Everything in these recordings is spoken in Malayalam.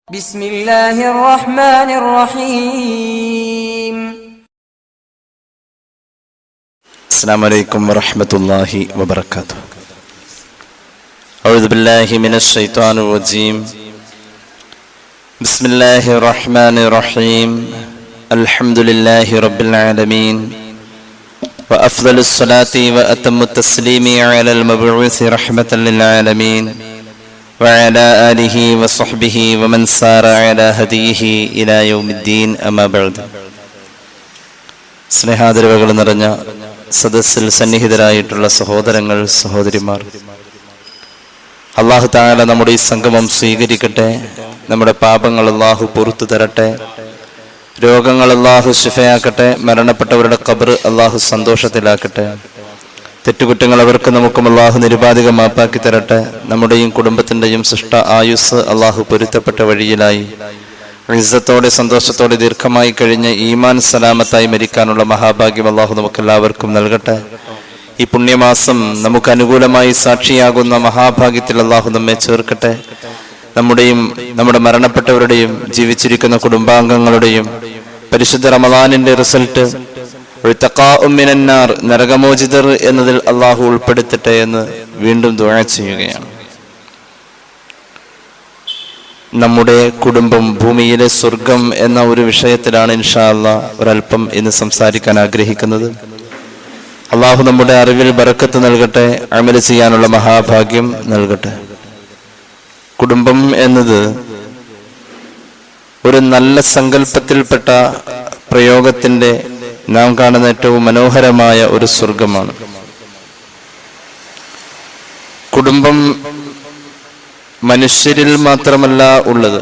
بسم الله الرحمن الرحيم. السلام عليكم ورحمة الله وبركاته. أعوذ بالله من الشيطان الرجيم. بسم الله الرحمن الرحيم. الحمد لله رب العالمين. وأفضل الصلاة وأتم التسليم على المبعوث رحمة للعالمين وعلى آله وصحبه ومن سار على هديه إلى يوم الدين. أما بعد. സ്നേഹാദരവുകൾ നിറഞ്ഞ സദസ്സിൽ സന്നിഹിതരായിട്ടുള്ള സഹോദരങ്ങൾ, സഹോദരിമാർ, അല്ലാഹു തആല നമ്മുടെ ഈ സംഗമം സ്വീകരിക്കട്ടെ. നമ്മുടെ പാപങ്ങൾ അല്ലാഹു പുറത്തു തരട്ടെ. രോഗങ്ങൾ അല്ലാഹു ശിഫയാക്കട്ടെ. മരണപ്പെട്ടവരുടെ ഖബർ അല്ലാഹു സന്തോഷത്തിലാക്കട്ടെ. തെറ്റുകുറ്റങ്ങൾ അവർക്ക് നമുക്കും അല്ലാഹു നിരുപാധിക മാപ്പാക്കി തരട്ടെ. നമ്മുടെയും കുടുംബത്തിൻ്റെയും സൃഷ്ട ആയുസ് അല്ലാഹു പൊരുത്തപ്പെട്ട വഴിയിലായി ഇസ്സത്തോടെ സന്തോഷത്തോടെ ദീർഘമായി കഴിഞ്ഞ് ഈമാൻ സലാമത്തായി മരിക്കാനുള്ള മഹാഭാഗ്യം അല്ലാഹു നമുക്കെല്ലാവർക്കും നൽകട്ടെ. ഈ പുണ്യമാസം നമുക്ക് അനുകൂലമായി സാക്ഷിയാകുന്ന മഹാഭാഗ്യത്തിൽ അല്ലാഹു നമ്മെ ചേർക്കട്ടെ. നമ്മുടെയും നമ്മുടെ മരണപ്പെട്ടവരുടെയും ജീവിച്ചിരിക്കുന്ന കുടുംബാംഗങ്ങളുടെയും പരിശുദ്ധ റമളാനിന്റെ റിസൾട്ട് നരകമോചിതർ എന്നതിൽ അല്ലാഹു ഉൾപ്പെടുത്തട്ടെ എന്ന് വീണ്ടും ദുആ ചെയ്യുകയാണ്. നമ്മുടെ കുടുംബം ഭൂമിയിലെ സ്വർഗം എന്ന ഒരു വിഷയത്തിലാണ് ഇൻഷാ അല്ലാഹ് ഒരല്പം ഇന്ന് സംസാരിക്കാൻ ആഗ്രഹിക്കുന്നത്. അല്ലാഹു നമ്മുടെ അറിവിൽ ബറക്കത്ത് നൽകട്ടെ. അമൽ ചെയ്യാനുള്ള മഹാഭാഗ്യം നൽകട്ടെ. കുടുംബം എന്നത് ഒരു നല്ല സങ്കല്പത്തിൽപ്പെട്ട പ്രയോഗത്തിന്റെ നാം കാണുന്ന ഏറ്റവും മനോഹരമായ ഒരു സ്വർഗമാണ്. കുടുംബം മനുഷ്യരിൽ മാത്രമല്ല ഉള്ളത്,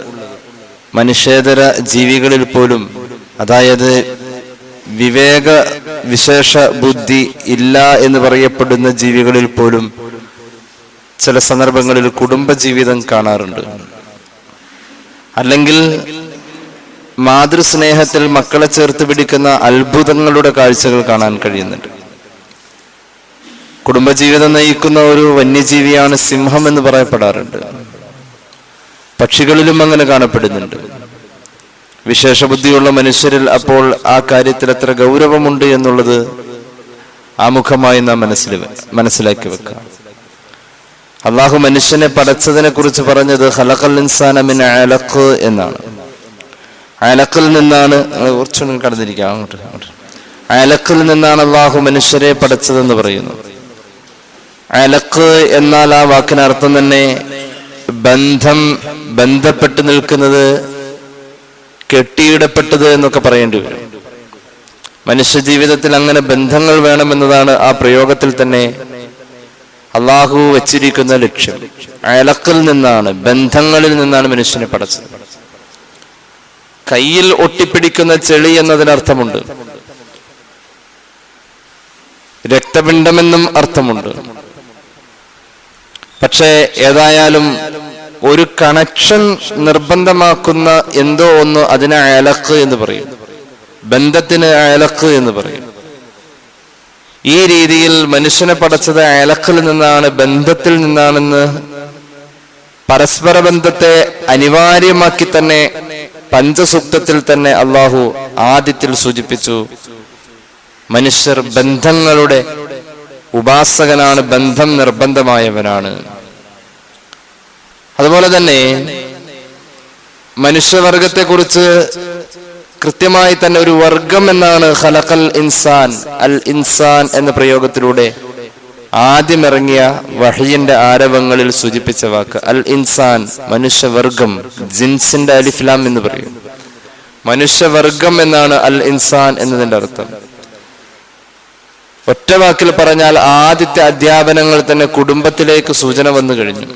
മനുഷ്യേതര ജീവികളിൽ പോലും, അതായത് വിവേക വിശേഷ ബുദ്ധി ഇല്ല എന്ന് പറയപ്പെടുന്ന ജീവികളിൽ പോലും ചില സന്ദർഭങ്ങളിൽ കുടുംബജീവിതം കാണാറുണ്ട്. അല്ലെങ്കിൽ മാതൃസ്നേഹത്തിൽ മക്കളെ ചേർത്ത് പിടിക്കുന്ന അത്ഭുതങ്ങളുടെ കാഴ്ചകൾ കാണാൻ കഴിയുന്നുണ്ട്. കുടുംബജീവിതം നയിക്കുന്ന ഒരു വന്യജീവിയാണ് സിംഹം എന്ന് പറയപ്പെടാറുണ്ട്. പക്ഷികളിലും അങ്ങനെ കാണപ്പെടുന്നുണ്ട്. വിശേഷബുദ്ധിയുള്ള മനുഷ്യരിൽ അപ്പോൾ ആ കാര്യത്തിൽ എത്ര ഗൗരവമുണ്ട് എന്നുള്ളത് ആമുഖമായി നാം മനസ്സിലാക്കി വെക്കാം. അള്ളാഹു മനുഷ്യനെ പടച്ചതിനെ കുറിച്ച് പറഞ്ഞത് ഖലഖൽ ഇൻസാന മിൻ അലഖ് എന്നാണ്. അലഖിൽ നിന്നാണ്, കുറച്ചുകൂടി കടന്നിരിക്കാം അങ്ങോട്ട്. അലഖിൽ നിന്നാണ് അള്ളാഹു മനുഷ്യരെ പടച്ചതെന്ന് പറയുന്നു. അലഖ് എന്നാൽ ആ വാക്കിനർത്ഥം തന്നെ ബന്ധപ്പെട്ട് നിൽക്കുന്നത്, കെട്ടിയിടപ്പെട്ടത് എന്നൊക്കെ പറയേണ്ടി വരും. മനുഷ്യ ജീവിതത്തിൽ അങ്ങനെ ബന്ധങ്ങൾ വേണമെന്നതാണ് ആ പ്രയോഗത്തിൽ തന്നെ അള്ളാഹു വെച്ചിരിക്കുന്ന ലക്ഷ്യം. അലഖിൽ നിന്നാണ്, ബന്ധങ്ങളിൽ നിന്നാണ് മനുഷ്യനെ പടച്ചത്. കയ്യിൽ ഒട്ടിപ്പിടിക്കുന്ന ചെളി എന്നതിനർത്ഥമുണ്ട്, രക്തപിണ്ഡമെന്നും അർത്ഥമുണ്ട്. പക്ഷേ ഏതായാലും ഒരു കണക്ഷൻ നിർബന്ധമാക്കുന്ന എന്തോ ഒന്ന് അതിനെ അലഖ് എന്ന് പറയും, ബന്ധത്തിന് അലഖ് എന്ന് പറയും. ഈ രീതിയിൽ മനുഷ്യനെ പടച്ചത് അലഖിൽ നിന്നാണ്, ബന്ധത്തിൽ നിന്നാണെന്ന് പരസ്പര ബന്ധത്തെ അനിവാര്യമാക്കി തന്നെ പഞ്ചസൂക്തത്തിൽ തന്നെ അള്ളാഹു ആദ്യത്തിൽ സൂചിപ്പിച്ചു. മനുഷ്യർ ബന്ധങ്ങളുടെ ഉപാസകനാണ്, ബന്ധം നിർബന്ധമായവനാണ്. അതുപോലെ തന്നെ മനുഷ്യവർഗത്തെ കുറിച്ച് കൃത്യമായി തന്നെ ഒരു വർഗം എന്നാണ് ഖലഖൽ ഇൻസാൻ, അൽ ഇൻസാൻ എന്ന പ്രയോഗത്തിലൂടെ ആദ്യം ഇറങ്ങിയ വഹയിന്റെ ആരവങ്ങളിൽ സൂചിപ്പിച്ച വാക്ക് അൽ ഇൻസാൻ, മനുഷ്യവർഗം. ജിൻസിന്റെ അലിഫ്ലാം എന്ന് പറയും. മനുഷ്യവർഗം എന്നാണ് അൽ ഇൻസാൻ എന്നതിന്റെ അർത്ഥം. ഒറ്റ വാക്കിൽ പറഞ്ഞാൽ ആദ്യത്തെ അധ്യാപനങ്ങൾ തന്നെ കുടുംബത്തിലേക്ക് സൂചന വന്നു കഴിഞ്ഞു.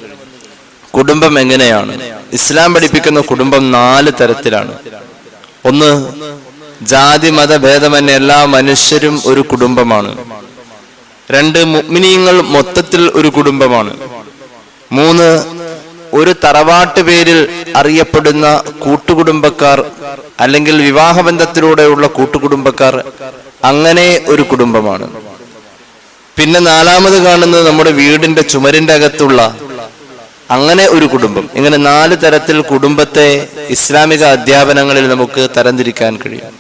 കുടുംബം എങ്ങനെയാണ്? ഇസ്ലാം പഠിപ്പിക്കുന്ന കുടുംബം 4 തരത്തിലാണ്. ഒന്ന്, ജാതി മത ഭേദമന്യേ എല്ലാ മനുഷ്യരും ഒരു കുടുംബമാണ്. 2, മുഅ്മിനീങ്ങൾ മൊത്തത്തിൽ ഒരു കുടുംബമാണ്. 3, ഒരു തറവാട്ട് പേരിൽ അറിയപ്പെടുന്ന കൂട്ടുകുടുംബക്കാർ, അല്ലെങ്കിൽ വിവാഹബന്ധത്തിലൂടെയുള്ള കൂട്ടുകുടുംബക്കാർ, അങ്ങനെ ഒരു കുടുംബമാണ്. പിന്നെ 4ാമത് കാണുന്നത് നമ്മുടെ വീടിന്റെ ചുമരിന്റെ അകത്തുള്ള അങ്ങനെ ഒരു കുടുംബം. ഇങ്ങനെ 4 തരത്തിൽ കുടുംബത്തെ ഇസ്ലാമിക അധ്യാപനങ്ങളിൽ നമുക്ക് തരംതിരിക്കാൻ കഴിയും.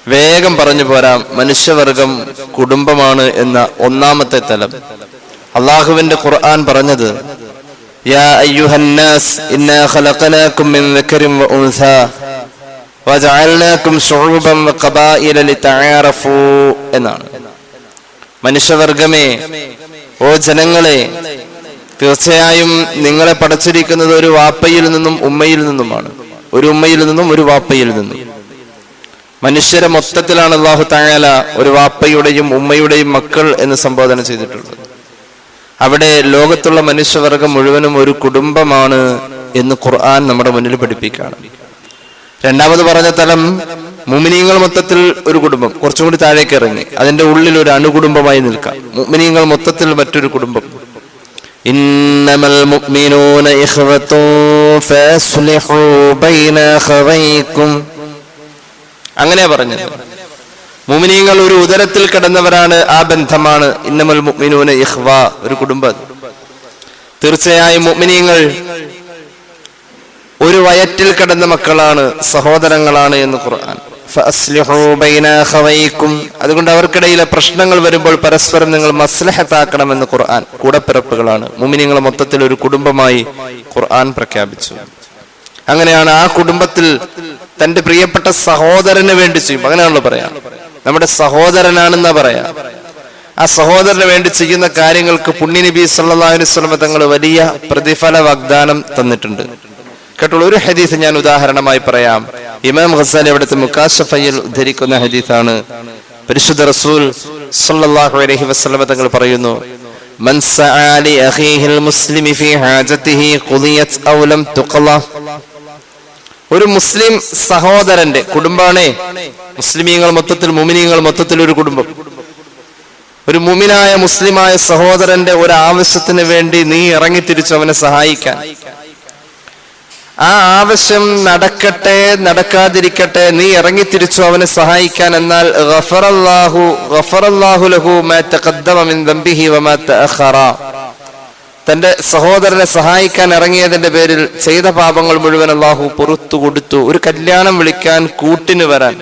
വേഗം പറഞ്ഞു പോരാം. മനുഷ്യവർഗം കുടുംബമാണ് എന്ന ഒന്നാമത്തെ തലം അള്ളാഹുവിന്റെ ഖുർആൻ പറഞ്ഞത്, യാ അയ്യുഹന്നാസ് ഇന്നാ ഖലഖനാകും മിൻ ദക്കരിൻ വ ഉൻസാ വജഅൽനാകും ശുഉബൻ വഖബായില ലിതആറഫൂ എന്നാണ്. മനുഷ്യവർഗമേ, ഓ ജനങ്ങളെ, തീർച്ചയായും നിങ്ങളെ പടച്ചിരിക്കുന്നത് ഒരു വാപ്പയിൽ നിന്നും ഉമ്മയിൽ നിന്നുമാണ്. ഒരു ഉമ്മയിൽ നിന്നും ഒരു വാപ്പയിൽ നിന്നും. മനുഷ്യരെ മൊത്തത്തിലാണ് അല്ലാഹു തആല ഒരു വാപ്പയുടെയും ഉമ്മയുടെയും മക്കൾ എന്ന് സംബോധന ചെയ്തിട്ടുള്ളത്. അവിടെ ലോകത്തുള്ള മനുഷ്യവർഗം മുഴുവനും ഒരു കുടുംബമാണ് എന്ന് ഖുർആൻ നമ്മുടെ മുന്നിൽ പഠിപ്പിക്കുകയാണ്. രണ്ടാമത് പറഞ്ഞ തലം മുഅ്മിനീങ്ങൾ മൊത്തത്തിൽ ഒരു കുടുംബം, കുറച്ചും കൂടി താഴേക്ക് ഇറങ്ങി അതിന്റെ ഉള്ളിൽ ഒരു അണുകുടുംബമായി നിൽക്കാം. മുഅ്മിനീങ്ങൾ മൊത്തത്തിൽ മറ്റൊരു കുടുംബം. ഇന്നമൽ മുഅ്മിനൂന ഇഖ്വത്തുൻ ഫഅസ്ലിഹൂ ബൈന അഖവൈകും, അങ്ങനെയാ പറഞ്ഞത്. മുഅ്മിനീങ്ങൾ ഒരു ഉദരത്തിൽ കിടന്നവരാണ്, ആ ബന്ധമാണ്. ഇന്നമൽ മുഅ്മിനൂന ഇഖ്വ, ഒരു കുടുംബം. തീർച്ചയായും മുഅ്മിനീങ്ങൾ ഒരു വയറ്റിൽ കിടന്ന മക്കളാണ്, സഹോദരങ്ങളാണ് എന്ന് ഖുർആൻ. ഫഅസ്ലിഹൂ ബൈന അഖവൈകും, അതുകൊണ്ട് അവർക്കിടയിലെ പ്രശ്നങ്ങൾ വരുമ്പോൾ പരസ്പരം നിങ്ങൾ മസ്ലഹത്താക്കണമെന്ന് ഖുർആൻ. കൂടപ്പിറപ്പുകളാണ്. മുഅ്മിനീങ്ങൾ മൊത്തത്തിൽ ഒരു കുടുംബമായി ഖുർആൻ പ്രഖ്യാപിച്ചു. അങ്ങനെയാണ് ആ കുടുംബത്തിൽ തന്റെ പ്രിയപ്പെട്ട സഹോദരന് വേണ്ടി ചെയ്യും. അങ്ങനെയാണല്ലോ പറയാം, നമ്മുടെ സഹോദരനാണെന്നാ പറയാ. ആ സഹോദരന് വേണ്ടി ചെയ്യുന്ന കാര്യങ്ങൾക്ക് പുണ്യനബി സല്ലല്ലാഹു അലൈഹി വസല്ലം തങ്ങൾ വലിയ പ്രതിഫല വാഗ്ദാനം തന്നിട്ടുണ്ട്. കേട്ടുള്ള ഒരു ഹദീസ് ഞാൻ ഉദാഹരണമായി പറയാം. ഇമാം ഗസാലി അവിടുത്തെ മുകാശഫയിൽ ഉദ്ധരിക്കുന്ന ഹദീസാണ്. പരിശുദ്ധ റസൂൽ സല്ലല്ലാഹു അലൈഹി വസല്ലം തങ്ങൾ പറയുന്നു, മൻ സഅ ലി അഖീഹിൽ മുസ്ലിമി ഫീ ഹാജതിഹി ഖുദിയത് ഔ ലം തുഖല. ഒരു മുസ്ലിം സഹോദരന്റെ കുടുംബാണേ. മുസ്ലിമീങ്ങൾ മൊത്തത്തിൽ, മുഅ്മിനീങ്ങൾ മൊത്തത്തിൽ ഒരു കുടുംബം. ഒരു മുഅ്മിനായ മുസ്ലിമായ സഹോദരന്റെ ഒരു ആവശ്യത്തിന് വേണ്ടി നീ ഇറങ്ങിത്തിരിച്ചു അവനെ സഹായിക്കാൻ. ആ ആവശ്യം നടക്കട്ടെ നടക്കാതിരിക്കട്ടെ, നീ ഇറങ്ങിത്തിരിച്ചു അവനെ സഹായിക്കാൻ. എന്നാൽ ഗഫറല്ലാഹു ലഹു മാ തഖദ്ദമ മിൻ ദംബിഹി വമാ തഅഖറ. തന്റെ സഹോദരനെ സഹായിക്കാൻ ഇറങ്ങിയതിന്റെ പേരിൽ ചെയ്ത പാപങ്ങൾ മുഴുവൻ അല്ലാഹു പുറത്തു കൊടുത്തു. ഒരു കല്യാണം വിളിക്കാൻ കൂട്ടിന് വരാൻ,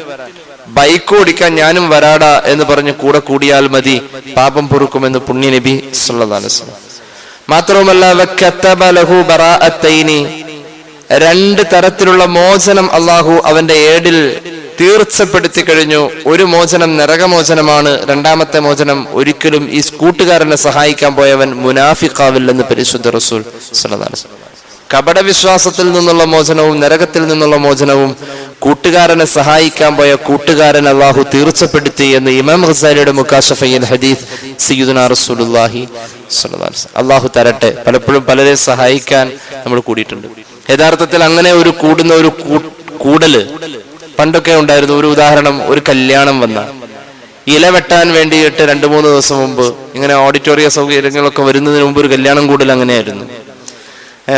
ബൈക്ക് ഓടിക്കാൻ ഞാനും വരാടാ എന്ന് പറഞ്ഞ് കൂടെ കൂടിയാൽ മതി, പാപം പൊറുക്കുമെന്ന് പുണ്യ നബി സല്ലല്ലാഹു അലൈഹി വസല്ലം. മാത്രവുമല്ല, വകതബ ലഹു ബറാഅത്തൈനി, 2 തരത്തിലുള്ള മോചനം അല്ലാഹു അവന്റെ ഏടിൽ തീർച്ചപ്പെടുത്തി കഴിഞ്ഞു. ഒരു മോചനം നരകമോചനമാണ്. 2ാമത്തെ മോചനം, ഒരിക്കലും ഈ കൂട്ടുകാരനെ സഹായിക്കാൻ പോയവൻ മുനാഫിഖാവില്ലെന്ന് പരിശുദ്ധ റസൂൽ സല്ലല്ലാഹു അലൈഹി വസല്ലം. കപടവിശ്വാസത്തിൽ നിന്നുള്ള മോചനവും നരകത്തിൽ നിന്നുള്ള മോചനവും കൂട്ടുകാരനെ സഹായിക്കാൻ പോയ കൂട്ടുകാരൻ അല്ലാഹു തീർച്ചപ്പെടുത്തി എന്ന് ഇമാം ഗസാലിയുടെ മുകാശഫയിൽ ഹദീസ് സയ്യിദുനാ റസൂലുള്ളാഹി സ്വല്ലല്ലാഹു അലൈഹി വസല്ലം. അല്ലാഹു തരട്ടെ. പലപ്പോഴും പലരെ സഹായിക്കാൻ നമ്മൾ കൂടിയിട്ടുണ്ട്. യഥാർത്ഥത്തിൽ അങ്ങനെ ഒരു കൂടുന്ന ഒരു കൂടല് പണ്ടൊക്കെ ഉണ്ടായിരുന്നു. ഒരു ഉദാഹരണം, ഒരു കല്യാണം വന്ന ഇല വെട്ടാൻ വേണ്ടിയിട്ട് 2-3 ദിവസം മുമ്പ്, ഇങ്ങനെ ഓഡിറ്റോറിയ സൗകര്യങ്ങളൊക്കെ വരുന്നതിന് മുമ്പ് ഒരു കല്യാണം കൂടൽ അങ്ങനെയായിരുന്നു.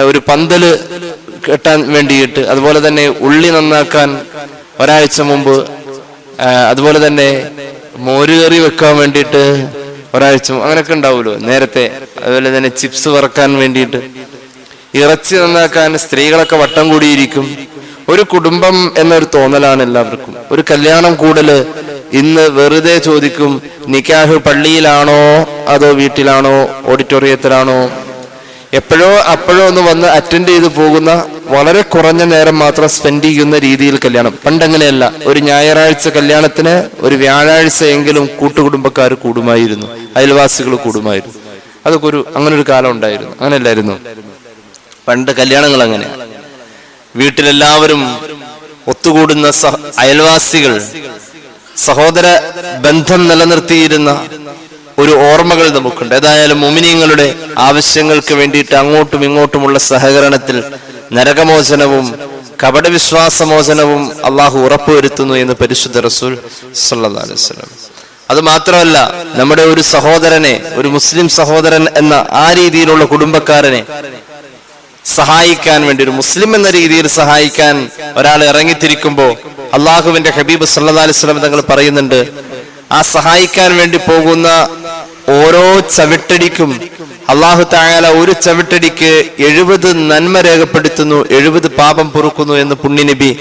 ഒരു പന്തല് കെട്ടാൻ വേണ്ടിയിട്ട്, അതുപോലെ തന്നെ ഉള്ളി നന്നാക്കാൻ ഒരാഴ്ച മുമ്പ്, അതുപോലെ തന്നെ മോരുകറി വെക്കാൻ വേണ്ടിയിട്ട് ഒരാഴ്ച, അങ്ങനെയൊക്കെ ഉണ്ടാവുമല്ലോ നേരത്തെ. അതുപോലെ തന്നെ ചിപ്സ് വറക്കാൻ വേണ്ടിയിട്ട്, ഇറച്ചി നന്നാക്കാൻ സ്ത്രീകളൊക്കെ വട്ടം കൂടിയിരിക്കും. ഒരു കുടുംബം എന്നൊരു തോന്നലാണ് എല്ലാവർക്കും. ഒരു കല്യാണം കൂടല് ഇന്ന് വെറുതെ ചോദിക്കും, നിക്കാഹ് പള്ളിയിലാണോ അതോ വീട്ടിലാണോ ഓഡിറ്റോറിയത്തിലാണോ? എപ്പോഴോ അപ്പോഴോ ഒന്ന് വന്ന് അറ്റൻഡ് ചെയ്ത് പോകുന്ന, വളരെ കുറഞ്ഞ നേരം മാത്രം സ്പെൻഡ് ചെയ്യുന്ന രീതിയിൽ കല്യാണം. പണ്ടങ്ങനെയല്ല. ഒരു ഞായറാഴ്ച കല്യാണത്തിന് ഒരു വ്യാഴാഴ്ച എങ്കിലും കൂട്ടുകുടുംബക്കാർ കൂടുമായിരുന്നു, അയൽവാസികൾ കൂടുമായിരുന്നു. അതൊക്കെ അങ്ങനെ ഒരു കാലം ഉണ്ടായിരുന്നു. അങ്ങനെയല്ലായിരുന്നു പണ്ട് കല്യാണങ്ങൾ. അങ്ങനെ വീട്ടിലെല്ലാവരും ഒത്തുകൂടുന്ന അയൽവാസികൾ, സഹോദര ബന്ധം നിലനിർത്തിയിരുന്ന ഒരു ഓർമ്മകൾ നമുക്കുണ്ട്. ഏതായാലും മുഅ്മിനീങ്ങളുടെ ആവശ്യങ്ങൾക്ക് വേണ്ടിയിട്ട് അങ്ങോട്ടും ഇങ്ങോട്ടുമുള്ള സഹകരണത്തിൽ നരകമോചനവും കപടവിശ്വാസമോചനവും അള്ളാഹു ഉറപ്പുവരുത്തുന്നു എന്ന് പരിശുദ്ധ റസൂൽ സല്ലല്ലാഹു അലൈഹി വസല്ലം. അത് മാത്രമല്ല, നമ്മുടെ ഒരു സഹോദരനെ, ഒരു മുസ്ലിം സഹോദരൻ എന്ന ആ രീതിയിലുള്ള കുടുംബക്കാരനെ സഹായിക്കാൻ വേണ്ടി, ഒരു മുസ്ലിം എന്ന രീതിയിൽ സഹായിക്കാൻ ഒരാൾ ഇറങ്ങിത്തിരിക്കുമ്പോൾ അള്ളാഹുവിന്റെ ഹബീബ് സല്ലല്ലാഹു അലൈഹി വസല്ലം തങ്ങൾ പറയുന്നുണ്ട്, ആ സഹായിക്കാൻ വേണ്ടി പോകുന്ന ഓരോ ചവിട്ടടിക്കും അല്ലാഹു തആല ഒരു ചവിട്ടടിക്ക് 70 നന്മ രേഖപ്പെടുത്തുന്നു, 70 പാപം പൊറുക്കുന്നു എന്ന് പുണ്യനബി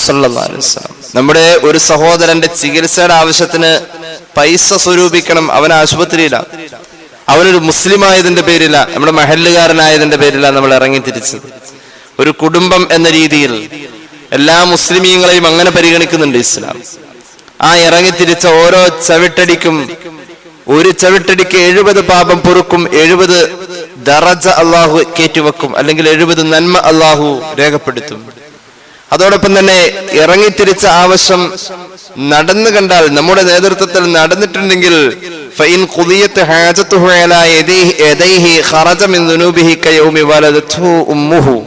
സല്ലല്ലാഹു അലൈഹി വസല്ലം. നമ്മുടെ ഒരു സഹോദരന്റെ ചികിത്സയുടെ ആവശ്യത്തിന് പൈസ സ്വരൂപിക്കണം, അവൻ ആശുപത്രിയില്ല, അവനൊരു മുസ്ലിം ആയതിന്റെ പേരില്ല, നമ്മുടെ മഹല്ലുകാരനായതിന്റെ പേരില്ല നമ്മൾ ഇറങ്ങി തിരിച്ചത്. ഒരു കുടുംബം എന്ന രീതിയിൽ എല്ലാ മുസ്ലിമീങ്ങളെയും അങ്ങനെ പരിഗണിക്കുന്നുണ്ട് ഇസ്ലാം. ആ ഇറങ്ങിത്തിരിച്ച ഓരോ ചവിട്ടടിക്കും, ഒരു ചവിട്ടടിക്ക് 70 പാപം പൊറുക്കും, 70 ദറജ അള്ളാഹു കയറ്റിവെക്കും, അല്ലെങ്കിൽ 70 നന്മ അള്ളാഹു രേഖപ്പെടുത്തും. അതോടൊപ്പം തന്നെ ഇറങ്ങിത്തിരിച്ച ആവശ്യം നടന്നു കണ്ടാൽ, നമ്മുടെ നേതൃത്വത്തിൽ നടന്നിട്ടുണ്ടെങ്കിൽ ഫഇൻ ഖുദിയത ഹാജതുഹു അലാ യദൈഹി ഖറജ മിൻ ദുനൂബിഹി കയൗമി വലദതു ഉമ്മുഹു.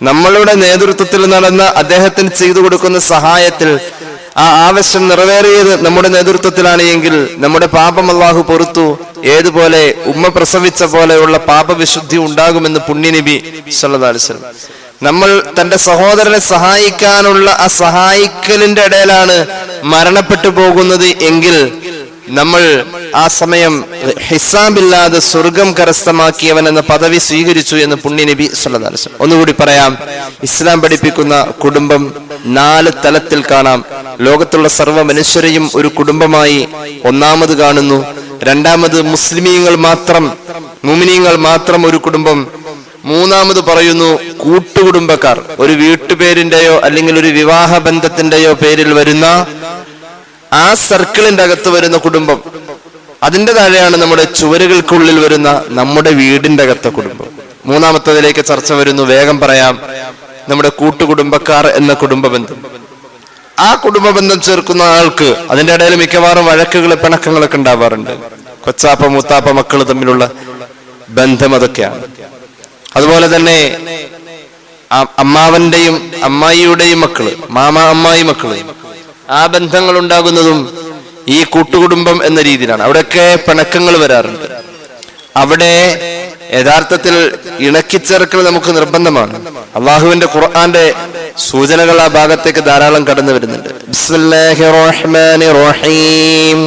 നമ്മളുടെ നേതൃത്വത്തിൽ നടന്ന അദ്ദേഹത്തിന് ചെയ്തു കൊടുക്കുന്ന സഹായത്തിൽ ആ ആവശ്യം നിറവേറിയത് നമ്മുടെ നേതൃത്വത്തിലാണ് എങ്കിൽ നമ്മുടെ പാപം അല്ലാഹു പൊറുത്തു. ഏതുപോലെ ഉമ്മ പ്രസവിച്ച പോലെയുള്ള പാപവിശുദ്ധി ഉണ്ടാകുമെന്ന് പുണ്യനബി സല്ലല്ലാഹു അലൈഹി വസല്ലം. നമ്മൾ തന്റെ സഹോദരനെ സഹായിക്കാനുള്ള ആ സഹായിക്കലിന്റെ ഇടയിലാണ് മരണപ്പെട്ടു പോകുന്നത് എങ്കിൽ നമ്മൾ ആ സമയം ഹിസാബില്ലാതെ സ്വർഗം കരസ്ഥമാക്കിയവൻ എന്ന പദവി സ്വീകരിച്ചു എന്ന് പുണ്യനബി സല്ലല്ലാഹു അലൈഹി വസല്ലം. ഒന്നുകൂടി പറയാം, ഇസ്ലാം പഠിപ്പിക്കുന്ന കുടുംബം 4 തലത്തിൽ കാണാം. ലോകത്തുള്ള സർവ്വ മനുഷ്യരെയും ഒരു കുടുംബമായി ഒന്നാമത് കാണുന്നു. രണ്ടാമത് മുസ്ലിമീങ്ങൾ മാത്രം, മുഅ്മിനീങ്ങൾ മാത്രം ഒരു കുടുംബം. മൂന്നാമത് പറയുന്നു കൂട്ടുകുടുംബക്കാർ, ഒരു വീട്ടുപേരിന്റെയോ അല്ലെങ്കിൽ ഒരു വിവാഹ ബന്ധത്തിന്റെയോ പേരിൽ വരുന്ന ആ സർക്കിളിന്റെ അകത്ത് വരുന്ന കുടുംബം. അതിന്റെ താഴെയാണ് നമ്മുടെ ചുവരുകൾക്കുള്ളിൽ വരുന്ന നമ്മുടെ വീടിന്റെ അകത്തെ കുടുംബം. മൂന്നാമത്തതിലേക്ക് ചർച്ച വരുന്നു, വേഗം പറയാം, നമ്മുടെ കൂട്ടുകുടുംബക്കാർ എന്ന കുടുംബ ബന്ധം. ആ കുടുംബ ബന്ധം ചേർക്കുന്ന ആൾക്ക് അതിന്റെ ഇടയിൽ മിക്കവാറും വഴക്കുകൾ, പിണക്കങ്ങളൊക്കെ ഉണ്ടാവാറുണ്ട്. കൊച്ചാപ്പ മൂത്താപ്പ മക്കൾ തമ്മിലുള്ള ബന്ധം അതൊക്കെയാണ്. അതുപോലെ തന്നെ അമ്മാവന്റെയും അമ്മായിയുടെയും മക്കള്, മാമ അമ്മായി മക്കള്, ആ ബന്ധങ്ങൾ ഉണ്ടാകുന്നതും ഈ കൂട്ടുകുടുംബം എന്ന രീതിയിലാണ്. അവിടെയൊക്കെ പിണക്കങ്ങൾ വരാറുണ്ട്. അവിടെ യഥാർത്ഥത്തിൽ ഇണക്കിച്ചേർക്കൽ നമുക്ക് നിർബന്ധമാണ്. അള്ളാഹുവിന്റെ ഖുർആന്റെ സൂചനകൾ ആ ഭാഗത്തേക്ക് ധാരാളം കടന്നു വരുന്നുണ്ട്. ബിസ്മില്ലാഹിർ റഹ്മാനിർ റഹീം.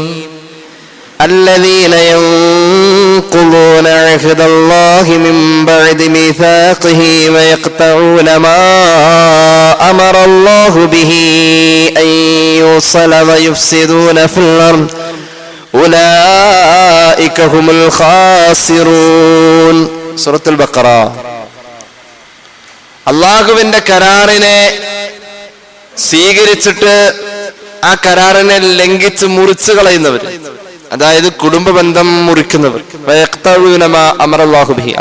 الذين ينقضون عهد الله من بعد ميثاقه ويقطعون ما أمر الله به أن يوصل ويفسدون في الأرض أولئك هم الخاسرون. സൂറത്തുൽ ബഖറ. അല്ലാഹുവിന്റെ കരാറിനെ സ്വീകരിച്ചിട്ട് ആ കരാറിനെ ലംഘിച്ച് മുറിച്ചു കളയുന്നവർ, അതായത് കുടുംബ ബന്ധം മുറിക്കുന്നവർ.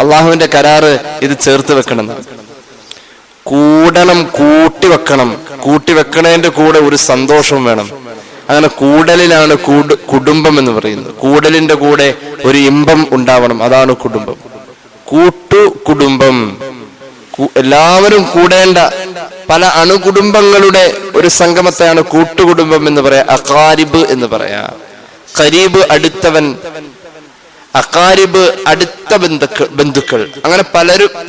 അള്ളാഹുവിന്റെ കരാറ് ഇത് ചേർത്ത് വെക്കണം, കൂടണം, കൂട്ടിവെക്കണം. കൂട്ടിവെക്കണതിന്റെ കൂടെ ഒരു സന്തോഷവും വേണം. അങ്ങനെ കൂടലിനാണ് കുടുംബം എന്ന് പറയുന്നത്. കൂടലിന്റെ കൂടെ ഒരു ഇമ്പം ഉണ്ടാവണം, അതാണ് കുടുംബം. കൂട്ടുകുടുംബം, എല്ലാവരും കൂടേണ്ട പല അണുകുടുംബങ്ങളുടെ ഒരു സംഗമത്തെയാണ് കൂട്ടുകുടുംബം എന്ന് പറയാ, അഖാരിബ് എന്ന് പറയാ. ഖരീബ് അടുത്തവൻ, അഖാരിബ് അടുത്ത ബന്ധുക്കൾ, അങ്ങനെ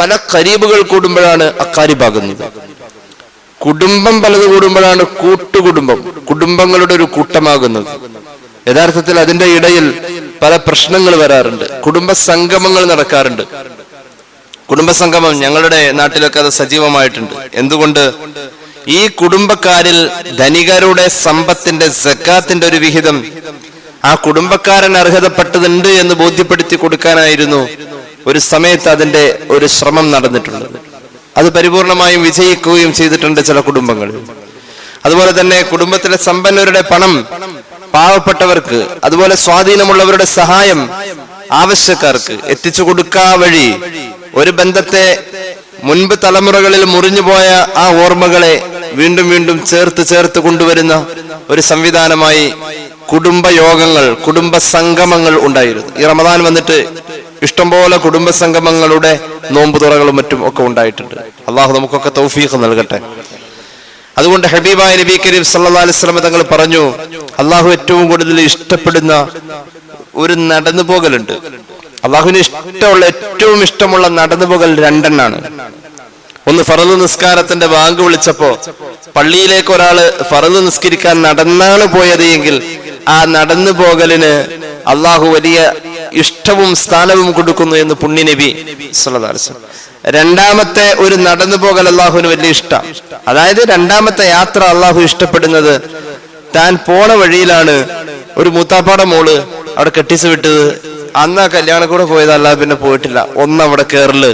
പല ഖരീബുകൾ കൂടുമ്പോഴാണ് അഖാരിബാകുന്നത്. കുടുംബം പലത് കൂടുമ്പോഴാണ് കൂട്ടുകുടുംബം, കുടുംബങ്ങളുടെ ഒരു കൂട്ടമാകുന്നത്. യഥാർത്ഥത്തിൽ അതിന്റെ ഇടയിൽ പല പ്രശ്നങ്ങൾ വരാറുണ്ട്. കുടുംബ സംഗമങ്ങൾ നടക്കാറുണ്ട്. കുടുംബസംഗമം ഞങ്ങളുടെ നാട്ടിലൊക്കെ അത് സജീവമായിട്ടുണ്ട്. എന്തുകൊണ്ട്? ഈ കുടുംബക്കാരിൽ ധനികരുടെ സമ്പത്തിന്റെ സക്കാത്തിന്റെ ഒരു വിഹിതം ആ കുടുംബക്കാരൻ അർഹതപ്പെട്ടതുണ്ട് എന്ന് ബോധ്യപ്പെടുത്തി കൊടുക്കാനായിരുന്നു ഒരു സമയത്ത് അതിന്റെ ഒരു ശ്രമം നടന്നിട്ടുള്ളത്. അത് പരിപൂർണമായും വിജയിക്കുകയും ചെയ്തിട്ടുണ്ട് ചില കുടുംബങ്ങൾ. അതുപോലെ തന്നെ കുടുംബത്തിലെ സമ്പന്നരുടെ പണം പാവപ്പെട്ടവർക്ക്, അതുപോലെ സ്വാധീനമുള്ളവരുടെ സഹായം ആവശ്യക്കാർക്ക് എത്തിച്ചു കൊടുക്കാ വഴി ഒരു ബന്ധത്തെ, മുൻപ് തലമുറകളിൽ മുറിഞ്ഞുപോയ ആ ഓർമ്മകളെ വീണ്ടും വീണ്ടും ചേർത്ത് കൊണ്ടുവരുന്ന ഒരു സംവിധാനമായി കുടുംബയോഗങ്ങൾ, കുടുംബ സംഗമങ്ങൾ ഉണ്ടായിരുന്നു. ഈ റമദാൻ വന്നിട്ട് ഇഷ്ടംപോലെ കുടുംബ സംഗമങ്ങളുടെ നോമ്പുതുറകളും മറ്റും ഒക്കെ ഉണ്ടായിട്ടുണ്ട്. അള്ളാഹു നമുക്കൊക്കെ തൗഫീഖ് നൽകട്ടെ. അതുകൊണ്ട് ഹബീബായ നബി കരീം സല്ലല്ലാഹു അലൈഹി വസല്ലം തങ്ങൾ പറഞ്ഞു, അള്ളാഹു ഏറ്റവും കൂടുതൽ ഇഷ്ടപ്പെടുന്ന ഒരു നടന്നുപോകലുണ്ട്. അള്ളാഹുവിന് ഏറ്റവും ഇഷ്ടമുള്ള നടന്നുപോകൽ 2 എണ്ണാണ്. ഒന്ന്, ഫർള് നിസ്കാരത്തിന്റെ ബാങ്ക് വിളിച്ചപ്പോ പള്ളിയിലേക്ക് ഒരാള് ഫർള് നിസ്കരിക്കാൻ നടന്നാണ് പോയത് എങ്കിൽ ആ നടന്നു പോകലിന് അള്ളാഹു വലിയ ഇഷ്ടവും സ്ഥാനവും കൊടുക്കുന്നു എന്ന് പുണ്യ നബി സല്ലല്ലാഹു അലൈഹി വസല്ലം. രണ്ടാമത്തെ ഒരു നടന്നു പോകൽ അള്ളാഹുവിന് വലിയ ഇഷ്ടം. അതായത് രണ്ടാമത്തെ യാത്ര അള്ളാഹു ഇഷ്ടപ്പെടുന്നത് താൻ പോണ വഴിയിലാണ് ഒരു മൂത്താപ്പാടെ മോള് അവിടെ കെട്ടിച്ചു വിട്ടത്. അന്ന് ആ കല്യാണം കൂടെ പോയതല്ല, പിന്നെ പോയിട്ടില്ല. അവിടെ കേറല്,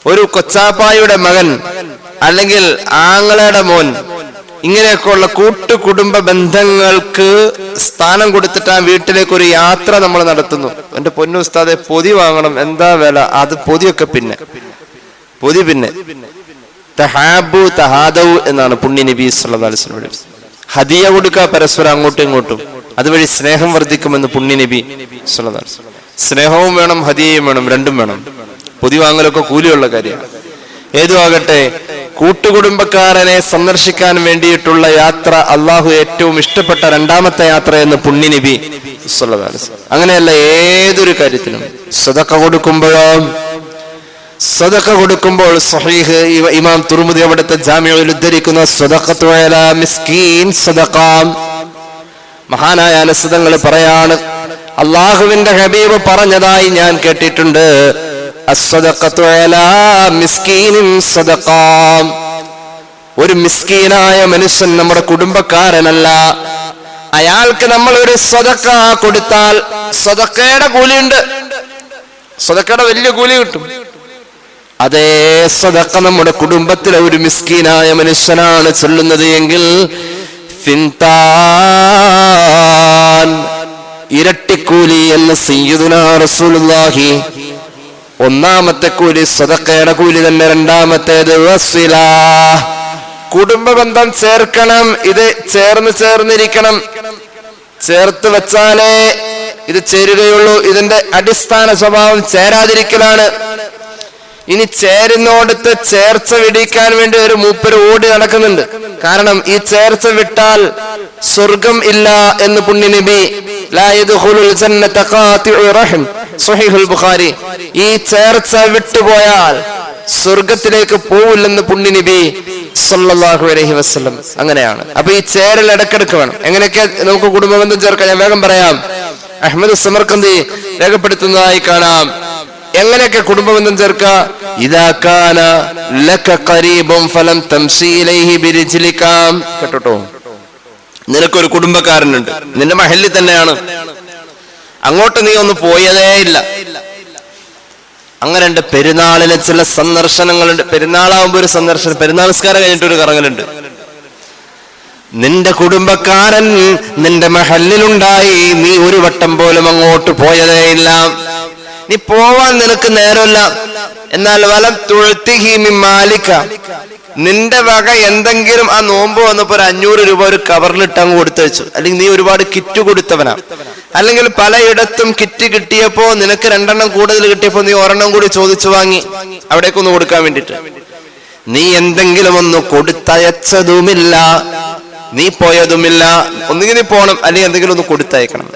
ഒരു കൊച്ചാപ്പായുടെ മകൻ അല്ലെങ്കിൽ ആങ്ങളയുടെ മോൻ, ഇങ്ങനെയൊക്കെയുള്ള കൂട്ടുകുടുംബ ബന്ധങ്ങൾക്ക് സ്ഥാനം കൊടുത്തിട്ട് ആ വീട്ടിലേക്ക് ഒരു യാത്ര നമ്മൾ നടത്തുന്നു. എന്റെ പൊന്നു ഉസ്താദെ, പൊതി വാങ്ങണം, എന്താ വില? അത് പൊതിയൊക്കെ പൊതി പിന്നെ തഹാബു തഹാദു എന്നാണ് പുണ്യ നബി സല്ലല്ലാഹു അലൈഹി വസല്ലം. ഹദിയ കൊടുക്കുക പരസ്പരം അങ്ങോട്ടും ഇങ്ങോട്ടും, അതുവഴി സ്നേഹം വർദ്ധിക്കുമെന്ന് പുണ്യ നബി സല്ലല്ലാഹു അലൈഹി വസല്ലം. സ്നേഹവും വേണം, ഹദിയയും വേണം, രണ്ടും വേണം. പൊതി വാങ്ങലൊക്കെ കൂലിയുള്ള കാര്യമാണ്. ഏതു ആകട്ടെ, കൂട്ടുകുടുംബക്കാരനെ സന്ദർശിക്കാൻ വേണ്ടിയിട്ടുള്ള യാത്ര അള്ളാഹു ഏറ്റവും ഇഷ്ടപ്പെട്ട രണ്ടാമത്തെ യാത്ര എന്ന് പുണ്യ നബി സല്ലല്ലാഹു അലൈഹി വസല്ലം. അങ്ങനെയല്ല ഏതൊരു കാര്യത്തിനും. സദഖ കൊടുക്കുമ്പോൾ സ്വഹീഹ് ഇമാം തുർമുദി അവിടുത്തെ ജാമിഉൽ ഉദ്ധരിക്കുന്ന സദഖത്തു അലാ മിസ്കീൻ സദഖ. മഹാനായ അനസ് തങ്ങൾ പറയാണ്, അള്ളാഹുവിന്റെ ഹബീബ് പറഞ്ഞതായി ഞാൻ കേട്ടിട്ടുണ്ട്, അസ്സദഖത്തു അലാ മിസ്കീനിൻ സദഖ. ഒരു മിസ്കീനായ മനുഷ്യൻ നമ്മുടെ കുടുംബക്കാരനല്ല, അയാൾക്ക് നമ്മൾ ഒരു സദഖ കൊടുത്താൽ സദഖയുടെ കൂലിയുണ്ട്, സദഖയുടെ വലിയ കൂലി കിട്ടും. അതേ സദഖ നമ്മുടെ കുടുംബത്തിലെ ഒരു മിസ്കീനായ മനുഷ്യനാണ് ചൊല്ലുന്നത് എങ്കിൽ ഇരട്ടിക്കൂലി എന്ന് സയ്യിദുനാ റസൂലുള്ളാഹി. ഒന്നാമത്തെ കൂലി സദഖയുടെ കൂലി തന്നെ. രണ്ടാമത്തേത് വസില, കുടുംബ ബന്ധം ചേർക്കണം. ഇത് ചേർന്നിരിക്കണം. ചേർത്ത് വെച്ചാലേ ഇത് ചേരുകയുള്ളൂ. ഇതിന്റെ അടിസ്ഥാന സ്വഭാവം ചേരാതിരിക്കലാണ്. ഇനി ചേരുന്നോടത്ത് ചേർച്ച വിടിക്കാൻ വേണ്ടി ഒരു മൂപ്പര് ഓടി നടക്കുന്നുണ്ട്. കാരണം ഈ ചേർച്ച വിട്ടാൽ സ്വർഗം ഇല്ല എന്ന് പുണ്യ നബി. ലാ യദ്ഖുലുൽ ജന്നത ഖാതിഉ റഹിം, സ്വഹീഹുൽ ബുഖാരി. ഈ ചേർച്ച വിട്ടുപോയാൽ സ്വർഗത്തിലേക്ക് പോവില്ലെന്ന് പുണ്യ നബി സല്ലല്ലാഹു അലൈഹി വസല്ലം. അങ്ങനെയാണ്. അപ്പൊ ഈ ചേരൽ ഇടക്കിടക്ക് വേണം. എങ്ങനെയൊക്കെ നമുക്ക് കുടുംബബന്ധം ചേർക്കാം? ഞാൻ വേഗം പറയാം. അഹ്മദ് സമർഖന്ദി രേഖപ്പെടുത്തുന്നതായി കാണാം. എങ്ങനെയൊക്കെ കുടുംബബന്ധം ചേർക്കുക? ഇദാ കാന ലക ഖരീബുൻ ഫലം തംശി ഇലൈഹി ബിരിജ്ലിക. കേട്ടോ, നിനക്കൊരു കുടുംബക്കാരനുണ്ട്, നിന്റെ മഹല്ലിൽ തന്നെയാണ്, അങ്ങോട്ട് നീ ഒന്ന് പോയതേ ഇല്ല. അങ്ങനെ ഉണ്ട്. പെരുന്നാളിലെ ചില സന്ദർശനങ്ങളുണ്ട്. പെരുന്നാളാവുമ്പോ ഒരു സന്ദർശനം, പെരുന്നാൾ നിസ്കാരം കഴിഞ്ഞിട്ട് ഒരു കറങ്ങലുണ്ട്. നിന്റെ കുടുംബക്കാരൻ നിന്റെ മഹല്ലിലുണ്ടായി, നീ ഒരു വട്ടം പോലും അങ്ങോട്ട് പോയതേ ഇല്ല. നീ പോവാൻ നിനക്ക് നേരമില്ല. എന്നാൽ വലം തുഴ്ത്തിഹി മിൻ മാലിക, നിന്റെ വക എന്തെങ്കിലും ആ നോമ്പ് വന്നപ്പോ ഒരു 500 രൂപ ഒരു കവറിലിട്ട് അങ്ങ് കൊടുത്തു വെച്ചു. അല്ലെങ്കിൽ നീ ഒരുപാട് കിറ്റ് കൊടുത്തവനാ. അല്ലെങ്കിൽ പലയിടത്തും കിറ്റ് കിട്ടിയപ്പോ നിനക്ക് 2 എണ്ണം കൂടുതൽ കിട്ടിയപ്പോ നീ 1 എണ്ണം കൂടി ചോദിച്ചു വാങ്ങി അവിടേക്കൊന്ന് കൊടുക്കാൻ വേണ്ടിട്ട്. നീ എന്തെങ്കിലും ഒന്ന് കൊടുത്തയച്ചതുമില്ല, നീ പോയതുമില്ല. ഒന്നുകിൽ നീ പോകണം, അല്ലെങ്കിൽ എന്തെങ്കിലും ഒന്ന് കൊടുത്തയക്കണം.